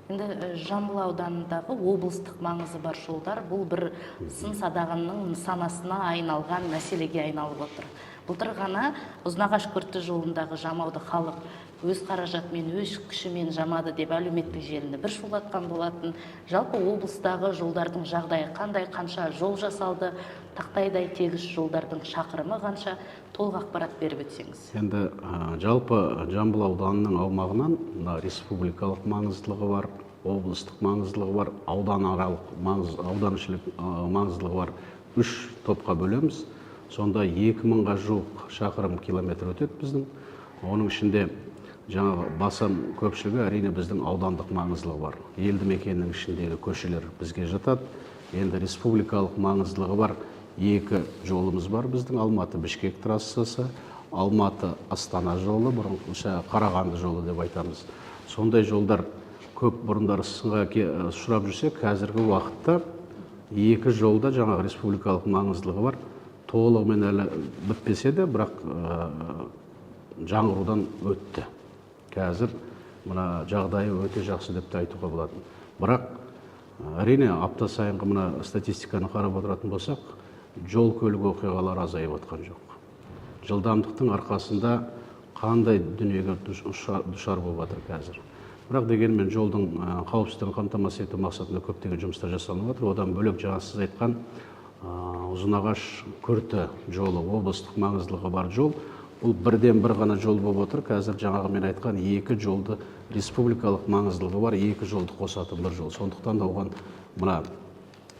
Енді Жамбыл ауданындағы облыстық маңызы бар жолдар бұл бір сын садағының нысанасына айналған мәселеге айналып отыр. Былтыр ғана Ұзынағаш Күрті жолындағы жамауды халық өз қаражатымен, өз күшімен жамады деп әлеуметтік желіні бір шулатқан болатын. Жалпы облыстағы жолдардың жағдайы қандай, қанша жол жасалды, тақтайдай тегіс жолдардың шақырымы қанша, толық ақпарат беріп өтсеңіз. Енді жалпы Жамбыл ауданының аумағынан республикалық маңыздылығы бар, облыстық маңыздылығы бар, ауданішілік маңыздылығы бар 3 топқа бөлеміз. Сонда 2000-ға жуық шақырым километр өтеді біздің. Оның ішінде жаңағы басым көпшілігі әрине біздің аудандық маңыздылығы бар. Елді мекеннің ішіндегі көшелер бізге жатады. Енді республикалық маңыздылығы бар 2 жолымыз бар біздің: Алматы-Бішкек трассасы, Алматы-Астана жолы, бұрынғыша Қарағанды жолы деп айтамыз. Сондай жолдар көп бұрындары сынға ұшырап жүрсе, қазіргі уақытта 2 жолда жаңағы республикалық маңыздылығы бар. Толығымен әлі бітпесе де, бірақ жаңғырудан өтті. Қазір мына жағдайы өте жақсы деп те айтуға болады. Бірақ әрине апта сайынғы мына статистиканы қарап отыратын болсақ, жол көлік оқиғалары азайып отқан жоқ. Жылдамдықтың арқасында қандай дүниеге душар болып жатыр қазір. Бірақ дегенмен жолдың қауіпсіздігін қамтамасыз ету мақсатында көптеген жұмыстар жасалып жатыр. Одан бөлек жаңа сіз айтқан Ұзынағаш Күрті жолы облыстық маңыздылығы бар жол. Бұл бірден бір ғана жол болып отыр. Қазір жаңағы мен айтқан 2 жолды, республикалық маңыздылығы бар 2 жолды қосатын бір жол. Сондықтан да оған мына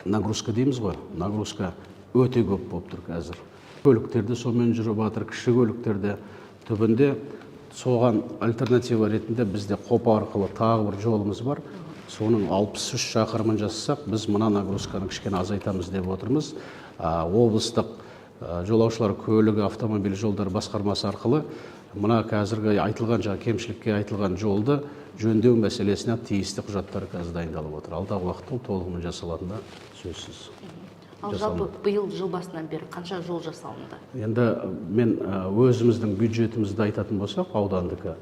нагрузка дейміз ғой, нагрузка өте көп болып тұр қазір. Көліктерде сонымен жүріп жатыр, кіші көліктерде. Түбінде соған альтернатива ретінде бізде Қопа арқылы тағы бір жолымыз бар. Соның 63 шақырымын жасасақ, біз мына нагрузканы кішкене азайтамыз деп отырмыз. Облыстық жолаушылар көлігі автомобиль жолдары басқармасы арқылы мына қазіргі айтылған кемшілікке айтылған жолды жөндеу мәселесіне тиісті құжаттар қазір дайындалып отыр. Алдағы уақытта толығымен жасалатыны сөзсіз. Ал жалпы биыл жыл басынан бері қанша жол жасалынды? Енді мен өзіміздің бюджетімізді айтатын болсақ, аудандікі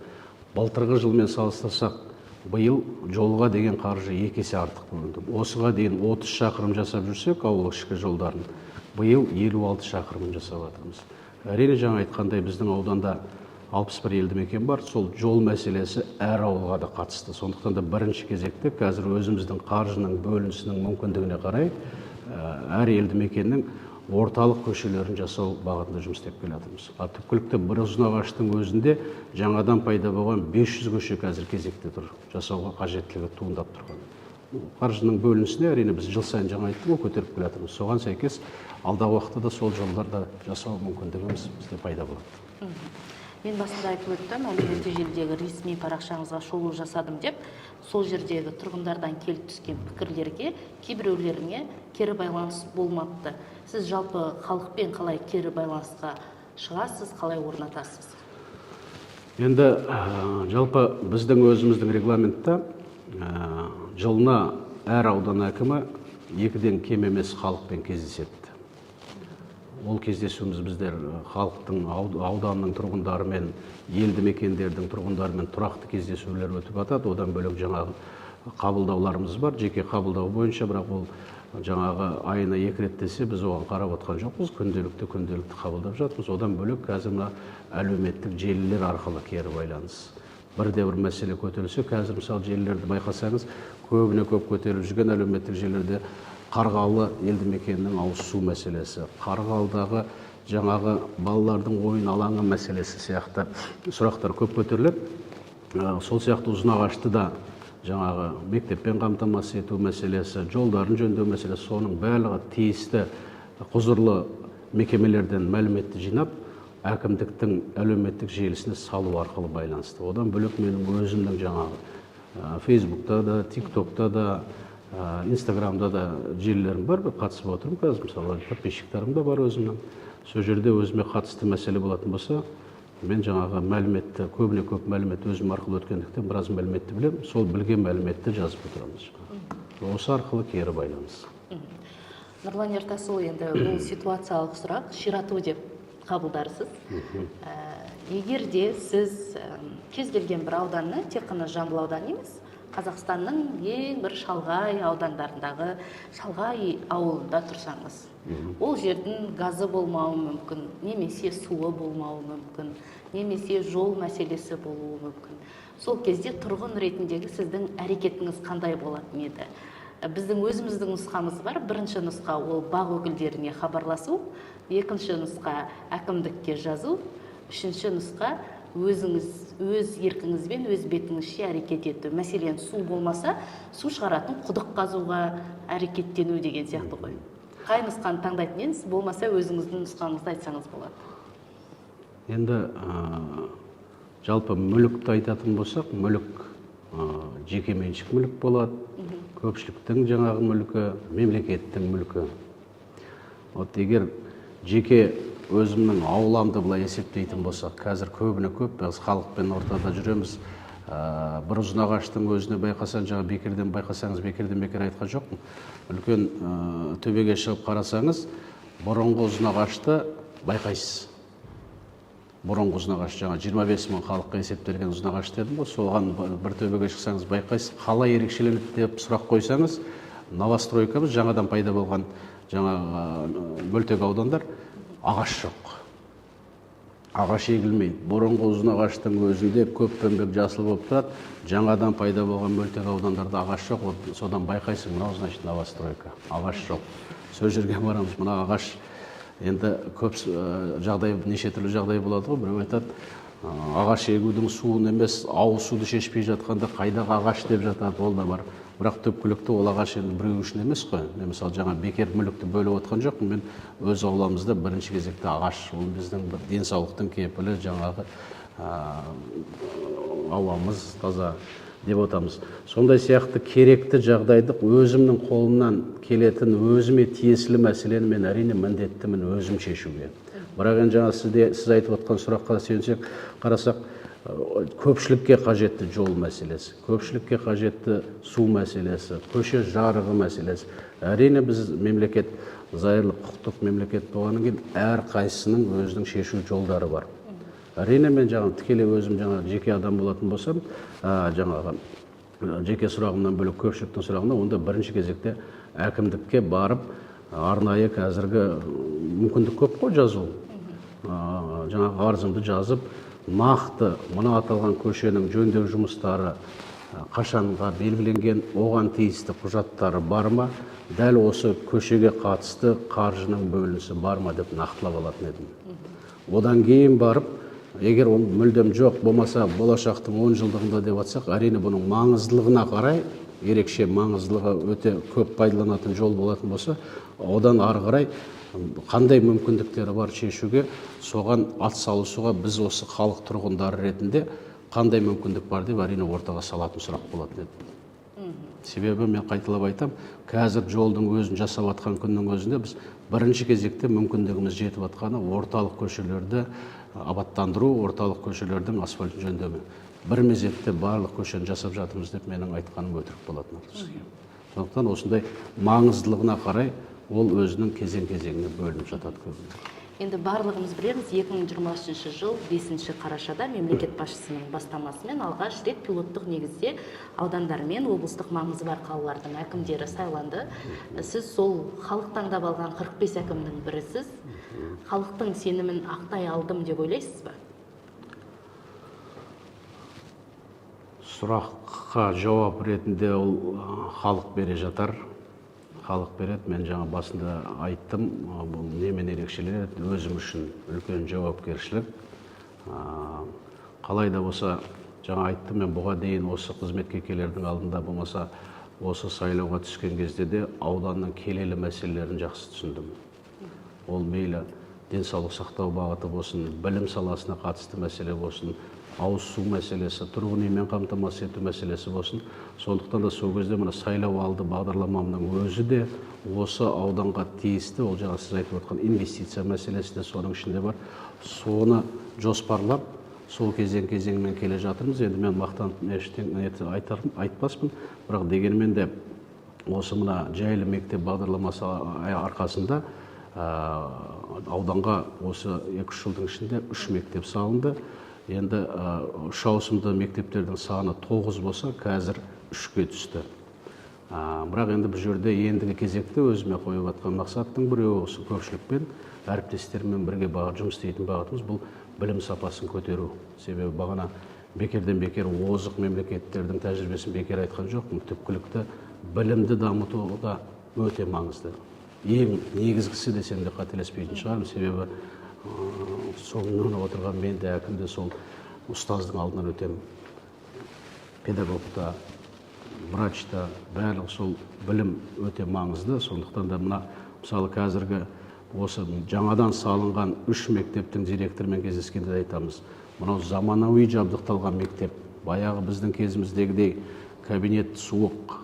былтырғы жылмен салыстырсақ Биыл жолға деген қаржы 2 есе артық бөлінді. Осыға дейін 30 шақырым жасап жүрсек, ауыл ішкі жолдарын, биыл 56 шақырым жасап жатырмыз. Әрине жаңа айтқандай біздің ауданда 61 елді мекен бар, сол жол мәселесі әр ауылға да қатысты. Сондықтан да бірінші кезекте қазір өзіміздің қаржының бөлінісінің мүмкіндігіне қарай әр елді мекеннің орталық көшелерін жасау бағытында жұмыс істеп келе жатырмыз. Түпкілікті бір Ұзынағаштың өзінде жаңадан пайда болған 500 көше қазір кезекте тұр, жасауға қажеттілігі туындап тұрған. Қаржының бөлінісіне әрине біз жыл сайын жаңа айттым, көтеріп келе жатырмыз. Соған сәйкес алдағы уақытта да сол жолдарда жасау мүмкіндігіміз бізде пайда болады. Мен басында айтып өттім, әлеуметтік желідегі ресми парақшаңызға шолу жасадым деп, сол жердегі тұрғындардан келіп түскен пікірлерге кейбіреулеріне кері байланыс болмапты. Сіз жалпы халықпен қалай кері байланысқа шығасыз, қалай орнатасыз? Енді жалпы біздің өзіміздің регламентта жылына әр аудан әкімі 2-ден кем емес халықпен кездеседі. Ол кездесуіміз біздер халықтың, ауданның тұрғындарымен, елді мекендердің тұрғындарымен тұрақты кездесулер өтіп жатады. Одан бөлек жаңағы қабылдауларымыз бар, жеке қабылдау бойынша, бірақ ол жаңағы айына 2 рет десе біз оған қарап отқан жоқпыз, күнделікті қабылдап жатырмыз. Одан бөлек қазір әлеуметтік желілер арқылы кері байланыс. Бірде-бір мәселе көтерілсе, қазір мысалы желілерді байқасаңыз, көбіне көп көтеріліп жүрген әлеуметтік желілерде Қарғалы елді мекенінің ауыз су мәселесі, Қарғалыдағы жаңағы балалардың ойын алаңы мәселесі сияқты сұрақтар көп көтеріледі. Сол сияқты Ұзынағашты да жаңағы мектеппен қамтамасыз ету мәселесі, жолдарын жөндеу мәселесі, соның барлығы тиісті құзырлы мекемелерден мәліметті жинап, әкімдіктің әлеуметтік желісіне салу арқылы байланысты. Одан бөлек менің өзімнің жаңағы Фейсбукта да, ТикТокта да, Инстаграмда да желілерім бар, қатысып отырмын. Қазір мысалы подписчиктарым да бар өзімнің. Сол жерде өзіме қатысты мәселе болатын болса, мен жаңағы мәліметті, көбіне көп мәлімет өзім арқылы өткендіктен біраз мәліметті білемін. Сол білген мәліметті жазып отырамыз. Осы арқылы кері байланыс. Нұрлан Ертасұлы, енді бұл ситуациялық сұрақ ширату деп қабылдарсыз. Егер де сіз кез келген бір ауданны, тек қана Жамбыл ауданы емес, Қазақстанның ең бір шалғай аудандарындағы шалғай ауылында тұрсаңыз, ол жердің газы болмауы мүмкін, немесе суы болмауы мүмкін, немесе жол мәселесі болуы мүмкін. Сол кезде тұрғын ретіндегі сіздің әрекетіңіз қандай болатын еді? Біздің өзіміздің нұсқамыз бар. Бірінші нұсқа ол бақ өкілдеріне хабарласу, екінші нұсқа әкімдікке жазу, үшінші нұсқа өзіңіз өз еркіңізбен өз бетіңізше әрекет ету. Мәселен, су болмаса, су шығаратын құдық қазуға әрекеттену деген сияқты ғой. Қай нұсқаны таңдайтын едіңіз, болмаса өзіңіздің нұсқаңызды айтсаңыз болады. Енді жалпы мүлікті айтатын болсақ, мүлік жеке меншік мүлік болады, көпшіліктің жаңағы мүлкі, мемлекеттің мүлкі. Вот егер жеке өзімнің ауламды былай есептейтін болсақ, қазір көбіне көп біз халықпен ортада жүреміз. Бір Ұзынағаштың өзіне байқасаң, жаңа бекерден байқасаңыз, бекерден бекер айтқан жоқпын. Үлкен төбеге шығып қарасаңыз, бұрынғы Ұзынағашты байқайсыз. Бұрынғы Ұзынағаш жаңа 25 мың халыққа есептелген Ұзынағаш дедім ғой, соған бір төбеге шықсаңыз байқайсыз. Қалай ерекшеленеді деп сұрақ қойсаңыз, новостройкамыз жаңадан пайда болған жаңа бөлтек аудандар, ағаш жоқ. Ағаш егілмейді. Бұрынғы Ұзынағаштың өзінде көппен-бек жасыл болып тұрады. Жаңадан пайда болған бөлтек аудандарда ағаш жоқ. Содан байқайсың, мынау значит новостройка. Ағаш жоқ. Сол жерге барамыз, мына ағаш. Енді көп жағдай, неше түрлі жағдай болады ғой. Біреу айтады, ағаш егудің суын емес, ауыз суды шешпей жатқанда қайдағы ағаш деп жатады, ол да бар. Бірақ түпкілікті ол ағаш енді біреу үшін емес қой. Мен мысалы жаңа бекер мүлікті бөліп отқан жоқпын. Мен өз ауламызда бірінші кезекте ағаш, ол біздің бір денсаулықтың кепілі, жаңағы ауамыз таза деп отамыз. Сондай сияқты керекті жағдайды өзімнің қолымнан келетін, өзіме тиесілі мәселені мен әрине міндеттімін өзім шешуге. Бірақ енді жаңа сіз айтып отқан сұраққа сүйенсек, қарасақ, көпшілікке қажетті жол мәселесі, көпшілікке қажетті су мәселесі, көше жарығы мәселесі. Әрине біз мемлекет, зайырлы құқықтық мемлекет болғаннан кейін әр қайсысының өзінің шешу жолдары бар. Әрине мен жаңа тікелей өзім жаңа жеке адам болатын болсам, жаңағы жеке сұрағымнан бөлек көпшіліктің сұрағына, онда бірінші кезекте әкімдікке барып арнайы қазіргі мүмкіндік көп қой жазу. Жаңағы арызымды жазып, нақты мына аталған көшенің жөндеу жұмыстары қашанға белгіленген, оған тиісті құжаттары бар ма, дәл осы көшеге қатысты қаржының бөлінісі бар ма деп нақтылап алатын едім. Одан кейін барып, егер ол мүлдем жоқ болмаса, болашақтың 10 жылдығында деп атсақ, әрине бұның маңыздылығына қарай, ерекше маңыздылығы өте көп пайдаланатын жол болатын болса, одан ары қарай қандай мүмкіндіктері бар шешуге, соған атсалысуға біз осы халық тұрғындары ретінде қандай мүмкіндік бар деп әрине ортаға салатын сұрақ болатын еді. Себебі мен қайталап айтам, қазір жолдың өзін жасап атқан күннің өзінде біз бірінші кезекте мүмкіндігіміз жетіп атқаны орталық көшелерді абаттандыру, орталық көшелердің асфальт жөндеуі. Бір мезетте барлық көшені жасап жатырмыз деп менің айтқаным өтірік болатын. Сондықтан осындай маңыздылығына қарай ол өзінің кезең-кезеңіне бөлініп жатады көбінде. Енді барлығымыз білеміз, 2023 жыл 5 қарашада мемлекет басшысының бастамасымен алғаш рет пилоттық негізде аудандар мен облыстық маңызы бар қалалардың әкімдері сайланды. Сіз сол халық таңдап алған 45 әкімнің бірісіз. Халықтың сенімін ақтай алдым деп ойлайсыз ба? Сұраққа жауап ретінде ол халық бере жатар. Халық береді, мен жаңа басында айттым, бұл немен ерекшеленеді, өзім үшін үлкен жауапкершілік. Қалай да болса, жаңа айттым, мен бұға дейін осы қызметке келердің алдында болмаса, осы сайлауға түскен кезде де ауданның келелі мәселелерін жақсы түсіндім. Ол мейлі денсаулық сақтау бағыты болсын, білім саласына қатысты мәселе болсын, ауыз су мәселесі, тұрғын үймен қамтамасыз ету мәселесі болсын. Сондықтан да сол кезде мына сайлау алды бағдарламамның өзі де осы ауданға тиісті, ол жаңа сіз айтып отқан инвестиция мәселесі де соның ішінде бар. Соны жоспарлап, сол кезең-кезеңмен келе жатырмыз. Енді мен мақтанып айтпаспын, бірақ дегенмен де осы мына жайлы мектеп бағдарламасы арқасында ауданға осы 2 жылдың ішінде 3 мектеп салынды. Енді 3 ауысымды мектептердің саны 9 болса, қазір 3-ке түсті. Бірақ енді бұл жерде ендігі кезекте өзіме қойып атқан мақсаттың біреуі осы көпшілікпен, әріптестермен бірге жұмыс істейтін бағытымыз бұл білім сапасын көтеру. Себебі бағана бекерден бекер озық мемлекеттердің тәжірибесін бекер айтқан жоқпын. Түпкілікті білімді дамыту да өте маңызды. Ең негізгісі десем де қателеспейтін шығармын, себебі соңынан отырған мен де әкім де сол ұстаздың алдынан өтем. Педагогта, врачта, барлық сол білім өте маңызды. Сондықтан да мына мысалы қазіргі осы жаңадан салынған 3 мектептің директорымен кездескенде айтамыз. Мынау заманауи жабдықталған мектеп. Баяғы біздің кезіміздегідей кабинет суық,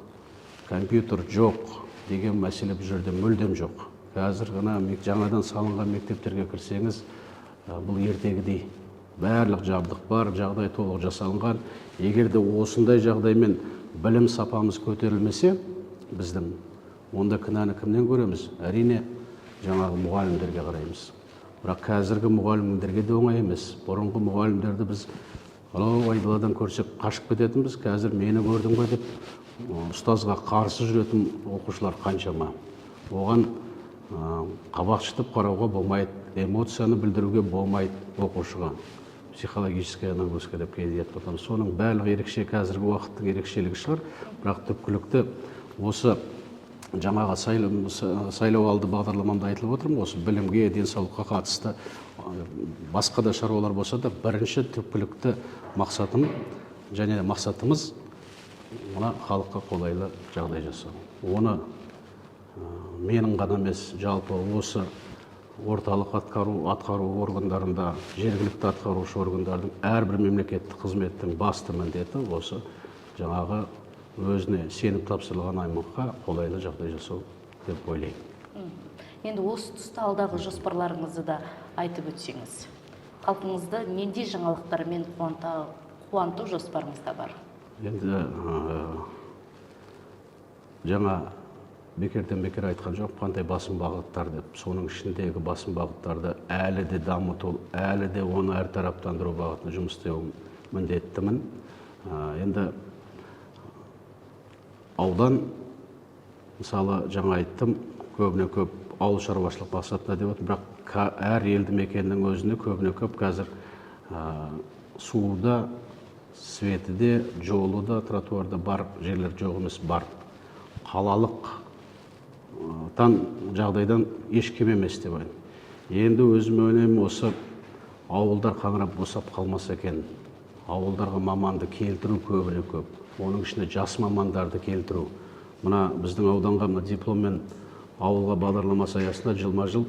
компьютер жоқ деген мәселе бұл жерде мүлдем жоқ. Қазір жаңадан салынған мектептерге кірсеңіз, бұл ертегідей барлық жабдық бар, жағдай толық жасалынған. Егер де осындай жағдаймен білім сапамыз көтерілмесе, біздің онда кінәні кімнен көреміз? Әрине, жаңағы мұғалімдерге қараймыз. Бірақ қазіргі мұғалімдерге де оңай емес. Бұрынғы мұғалімдерді біз айдаладан көрсек қашып кететінбіз. Қазір мені көрдің бе деп ұстазға қарсы жүретін оқушылар қаншама. Оған қабақ шытып қарауға болмайды, эмоцияны білдіруге болмайды оқушыға. Психологическая нагрузка деп кейде айтып. Соның барлығы ерекше, қазіргі уақыттың ерекшелігі шығар. Бірақ түпкілікті осы жаңаға сайлау алды бағдарламамда айтылып отырмын, осы білімге, денсаулыққа қатысты басқа да шаруалар болса да, бірінші түпкілікті мақсатым және мақсатымыз мына халыққа қолайлы жағдай жасау. Оны менің ғана емес, жалпы осы орталық атқару органдарында, жергілікті атқарушы органдардың әрбір мемлекеттік қызметтің басты міндеті осы жаңағы өзіне сеніп тапсырылған аймаққа қолайлы жағдай жасау деп ойлаймын. Енді осы тұста алдағы жоспарларыңызды да айтып өтсеңіз. Халқыңызды нендей жаңалықтармен қуанту жоспарыңызда бар? Енді жаңа бекерден бекер айтқан жоқ, қандай басым бағыттар деп. Соның ішіндегі басым бағыттарды әлі де дамыту, әлі де оны әртараптандыру бағытында жұмыс істеу міндеттімін. Енді аудан, мысалы жаңа айттым, көбіне көп ауыл шаруашылық мақсатында деп отыр, бірақ әр елді мекеннің өзіне көбіне көп қазір суы светі де, жолы да, тротуарда бар жерлер жоқ емес, бар. Қалалық жағдайдан еш кем емес деп ойлаймын. Енді өзім ойлаймын, осы ауылдар қаңырап босап қалмаса екен, ауылдарға маманды келтіру көбіне көп. Оның ішінде жас мамандарды келтіру. Мына біздің ауданға дипломмен ауылға бағдарламасы аясында жылма-жыл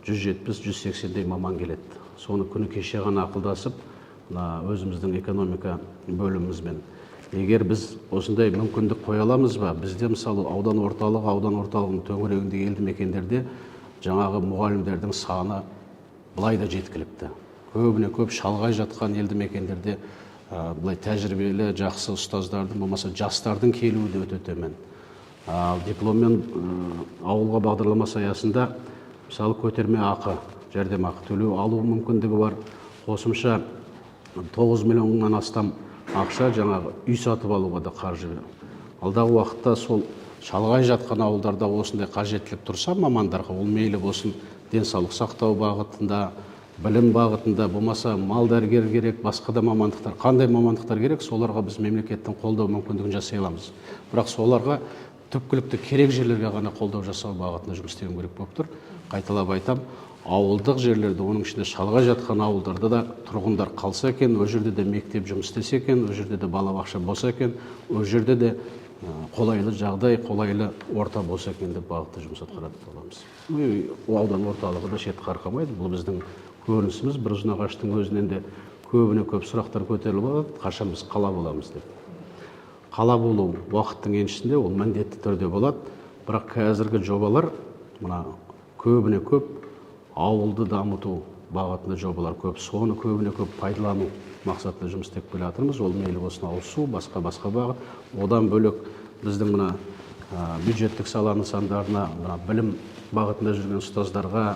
170-180-дей маман келеді. Соны күні кеше ғана ақылдасып, өзіміздің экономика бөлімімізбен. Егер біз осындай мүмкіндік қоя аламыз ба? Бізде мысалы аудан орталығының төңірегіндегі елді мекендерде жаңағы мұғалімдердің саны былай да жеткілікті. Көбіне көп шалғай жатқан елді мекендерде былай тәжірибелі, жақсы ұстаздардың, болмаса жастардың келуі де өте төмен. Дипломмен ауылға бағдарламасы аясында мысалы көтерме ақы, жәрдемақы төлеу алу мүмкіндігі бар. Қосымша 9 миллионнан астам ақша жаңағы үй сатып алуға да қаржы. Алдағы уақытта сол шалғай жатқан ауылдарда осындай қажеттілік тұрса мамандарға, ол мейлі болсын денсаулық сақтау бағытында, білім бағытында, болмаса мал дәрігер керек, басқа да мамандықтар, қандай мамандықтар керек, соларға біз мемлекеттің қолдау мүмкіндігін жасай аламыз. Бірақ соларға түпкілікті керек жерлерге ғана қолдау жасау бағытында жұмыс істеу керек болып тұр. Қайталап айтам, ауылдық жерлерде, оның ішінде шалғай жатқан ауылдарда да тұрғындар қалса екен, ол жерде де мектеп жұмыс істесе екен, ол жерде де балабақша болса екен, ол жерде де қолайлы жағдай, қолайлы орта болса екен деп бағытта жұмыс атқаратын боламыз. Аудан орталығы да шет қарқамайды. Бұл біздің көрінісіміз. Бір Ұзынағаштың өзінен де көбіне көп сұрақтар көтеріліп алады, қашан біз қала боламыз деп. Қала болу уақыттың еншісінде, ол міндетті түрде болады. Бірақ қазіргі жобалар мына көбіне көп ауылды дамыту бағытында жобалар көп. Соны көбіне көп пайдалану мақсатында жұмыс істеп келе жатырмыз. Ол мейлі болсын ауыз су, басқа бағыт. Одан бөлек біздің мына бюджеттік сала нысандарына, білім бағытында жүрген ұстаздарға,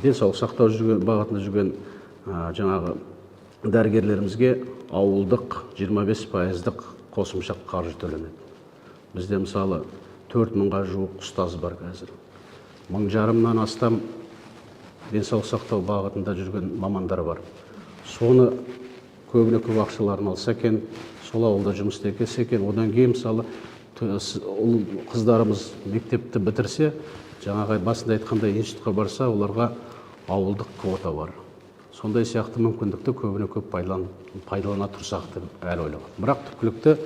денсаулық сақтау бағытында жүрген жаңағы дәрігерлерімізге ауылдық 25% қосымша қаржы төленеді. Бізде мысалы 4000-ға жуық ұстаз бар қазір. 1500-нан астам денсаулық сақтау бағытында жүрген мамандар бар. Соны көбіне көп ақшаларын алса екен, сол ауылда жұмыс істесе екен, одан кейін мысалы қыздарымыз мектепті бітірсе, жаңағы басында айтқандай институтқа барса, оларға ауылдық квота бар. Сондай сияқты мүмкіндікті көбіне көп пайдалана тұрсақ деп әлі ойлап. Бірақ түпкілікті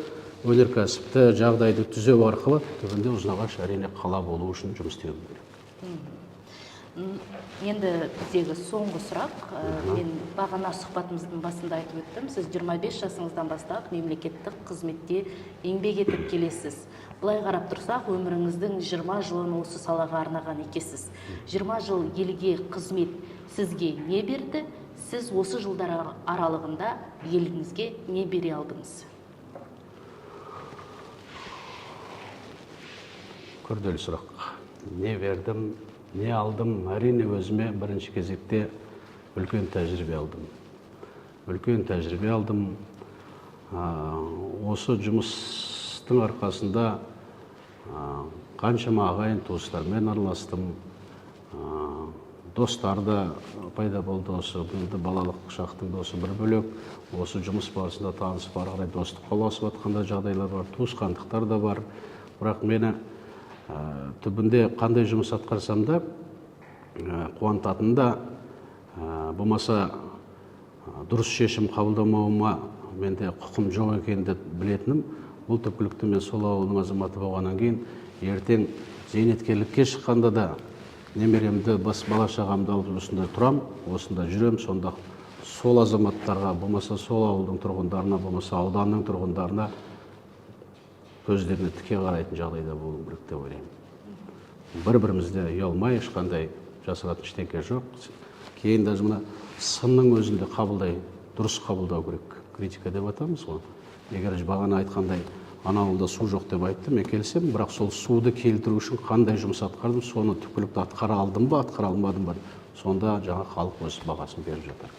өнеркәсіпті жағдайды түзеу арқылы түбінде Ұзынағаш әрине қала болу үшін жұмыс істеу керек. Енді біздегі соңғы сұрақ, мен бағана сұхбатымыздың басында айтып өттім, сіз 25 жасыңыздан бастап мемлекеттік қызметте еңбек етіп келесіз. Бұлай қарап тұрсақ, өміріңіздің 20 жылын осы салаға арнаған екенсіз. 20 жыл елге қызмет сізге не берді? Сіз осы жылдар аралығында еліңізге не бере алдыңыз? Күрделі сұрақ. Не бердім, не алдым? Әрине өзіме бірінші кезекте үлкен тәжірибе алдым. Осы жұмыстың арқасында қаншама ағайын туыстармен араластым. Достар да пайда болды, осы балалық шақтың досы бір бөлек. Осы жұмыс барысында танысып, ары қарай достық қоласып жатқанда жағдайлар бар, туысқандықтар да бар. Бірақ мені түбінде қандай жұмыс атқарсам да қуантатын да, болмаса дұрыс шешім қабылдамауыма менде құқым жоқ екенін деп білетінім, бұл түпкілікті мен сол ауылдың азаматы болғаннан кейін ертең зейнеткерлікке шыққанда да немеремді, бала шағамды алып осында тұрам, осында жүрем, сонда сол азаматтарға, болмаса сол ауылдың тұрғындарына, болмаса ауданның тұрғындарына көздеріне тіке қарайтын жағдайда болу керек деп ойлаймын. Бір-бірімізде ұялмай, ешқандай жасыратын ештеңе жоқ. Кейін даже мына сынның өзінде дұрыс қабылдау керек. Критика деп атамыз ғой. Егер бағана айтқандай ана ауылда су жоқ деп айтты, мен келсем, бірақ сол суды келтіру үшін қандай жұмыс атқардым, соны түпкілікті атқара алдым ба, атқара алмадым ба, сонда жаңа халық өз бағасын беріп жатыр.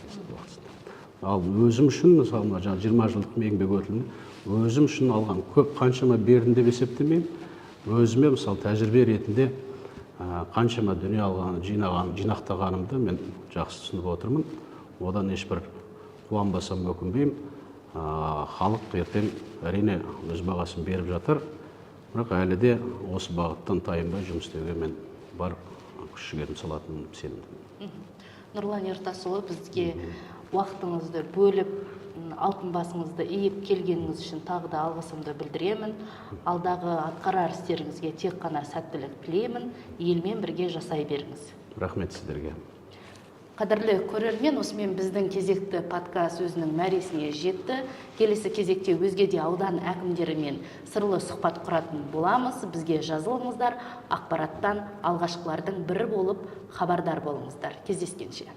Ал өзім үшін мысалы мына жаңағы 20 жылдық еңбек өтілін өзім үшін алған көп қаншама бердім деп есептемеймін. Өзіме мысалы тәжірибе ретінде қаншама дүние алған, жинақтағанымды мен жақсы түсініп отырмын. Одан ешбір қуанбасам өкінбеймін. Халық ертең әрине өз бағасын беріп жатыр. Бірақ әлі де осы бағыттан тайынбай жұмыс істеуге мен бар күш-жігерім салатынын сенімдімін. Нұрлан Ертасұлы, бізге уақытыңызды бөліп, алтын басыңызды иіп келгеніңіз үшін тағы да алғысымды білдіремін. Алдағы атқарар істеріңізге тек қана сәттілік тілеймін. Елмен бірге жасай беріңіз. Рахмет сіздерге. Қадірлі көрермен, осымен біздің кезекті подкаст өзінің мәресіне жетті. Келесі кезекте өзге де аудан әкімдерімен сырлы сұхбат құратын боламыз. Бізге жазылыңыздар, ақпараттан алғашқылардың бірі болып хабардар болыңыздар. Кездескенше.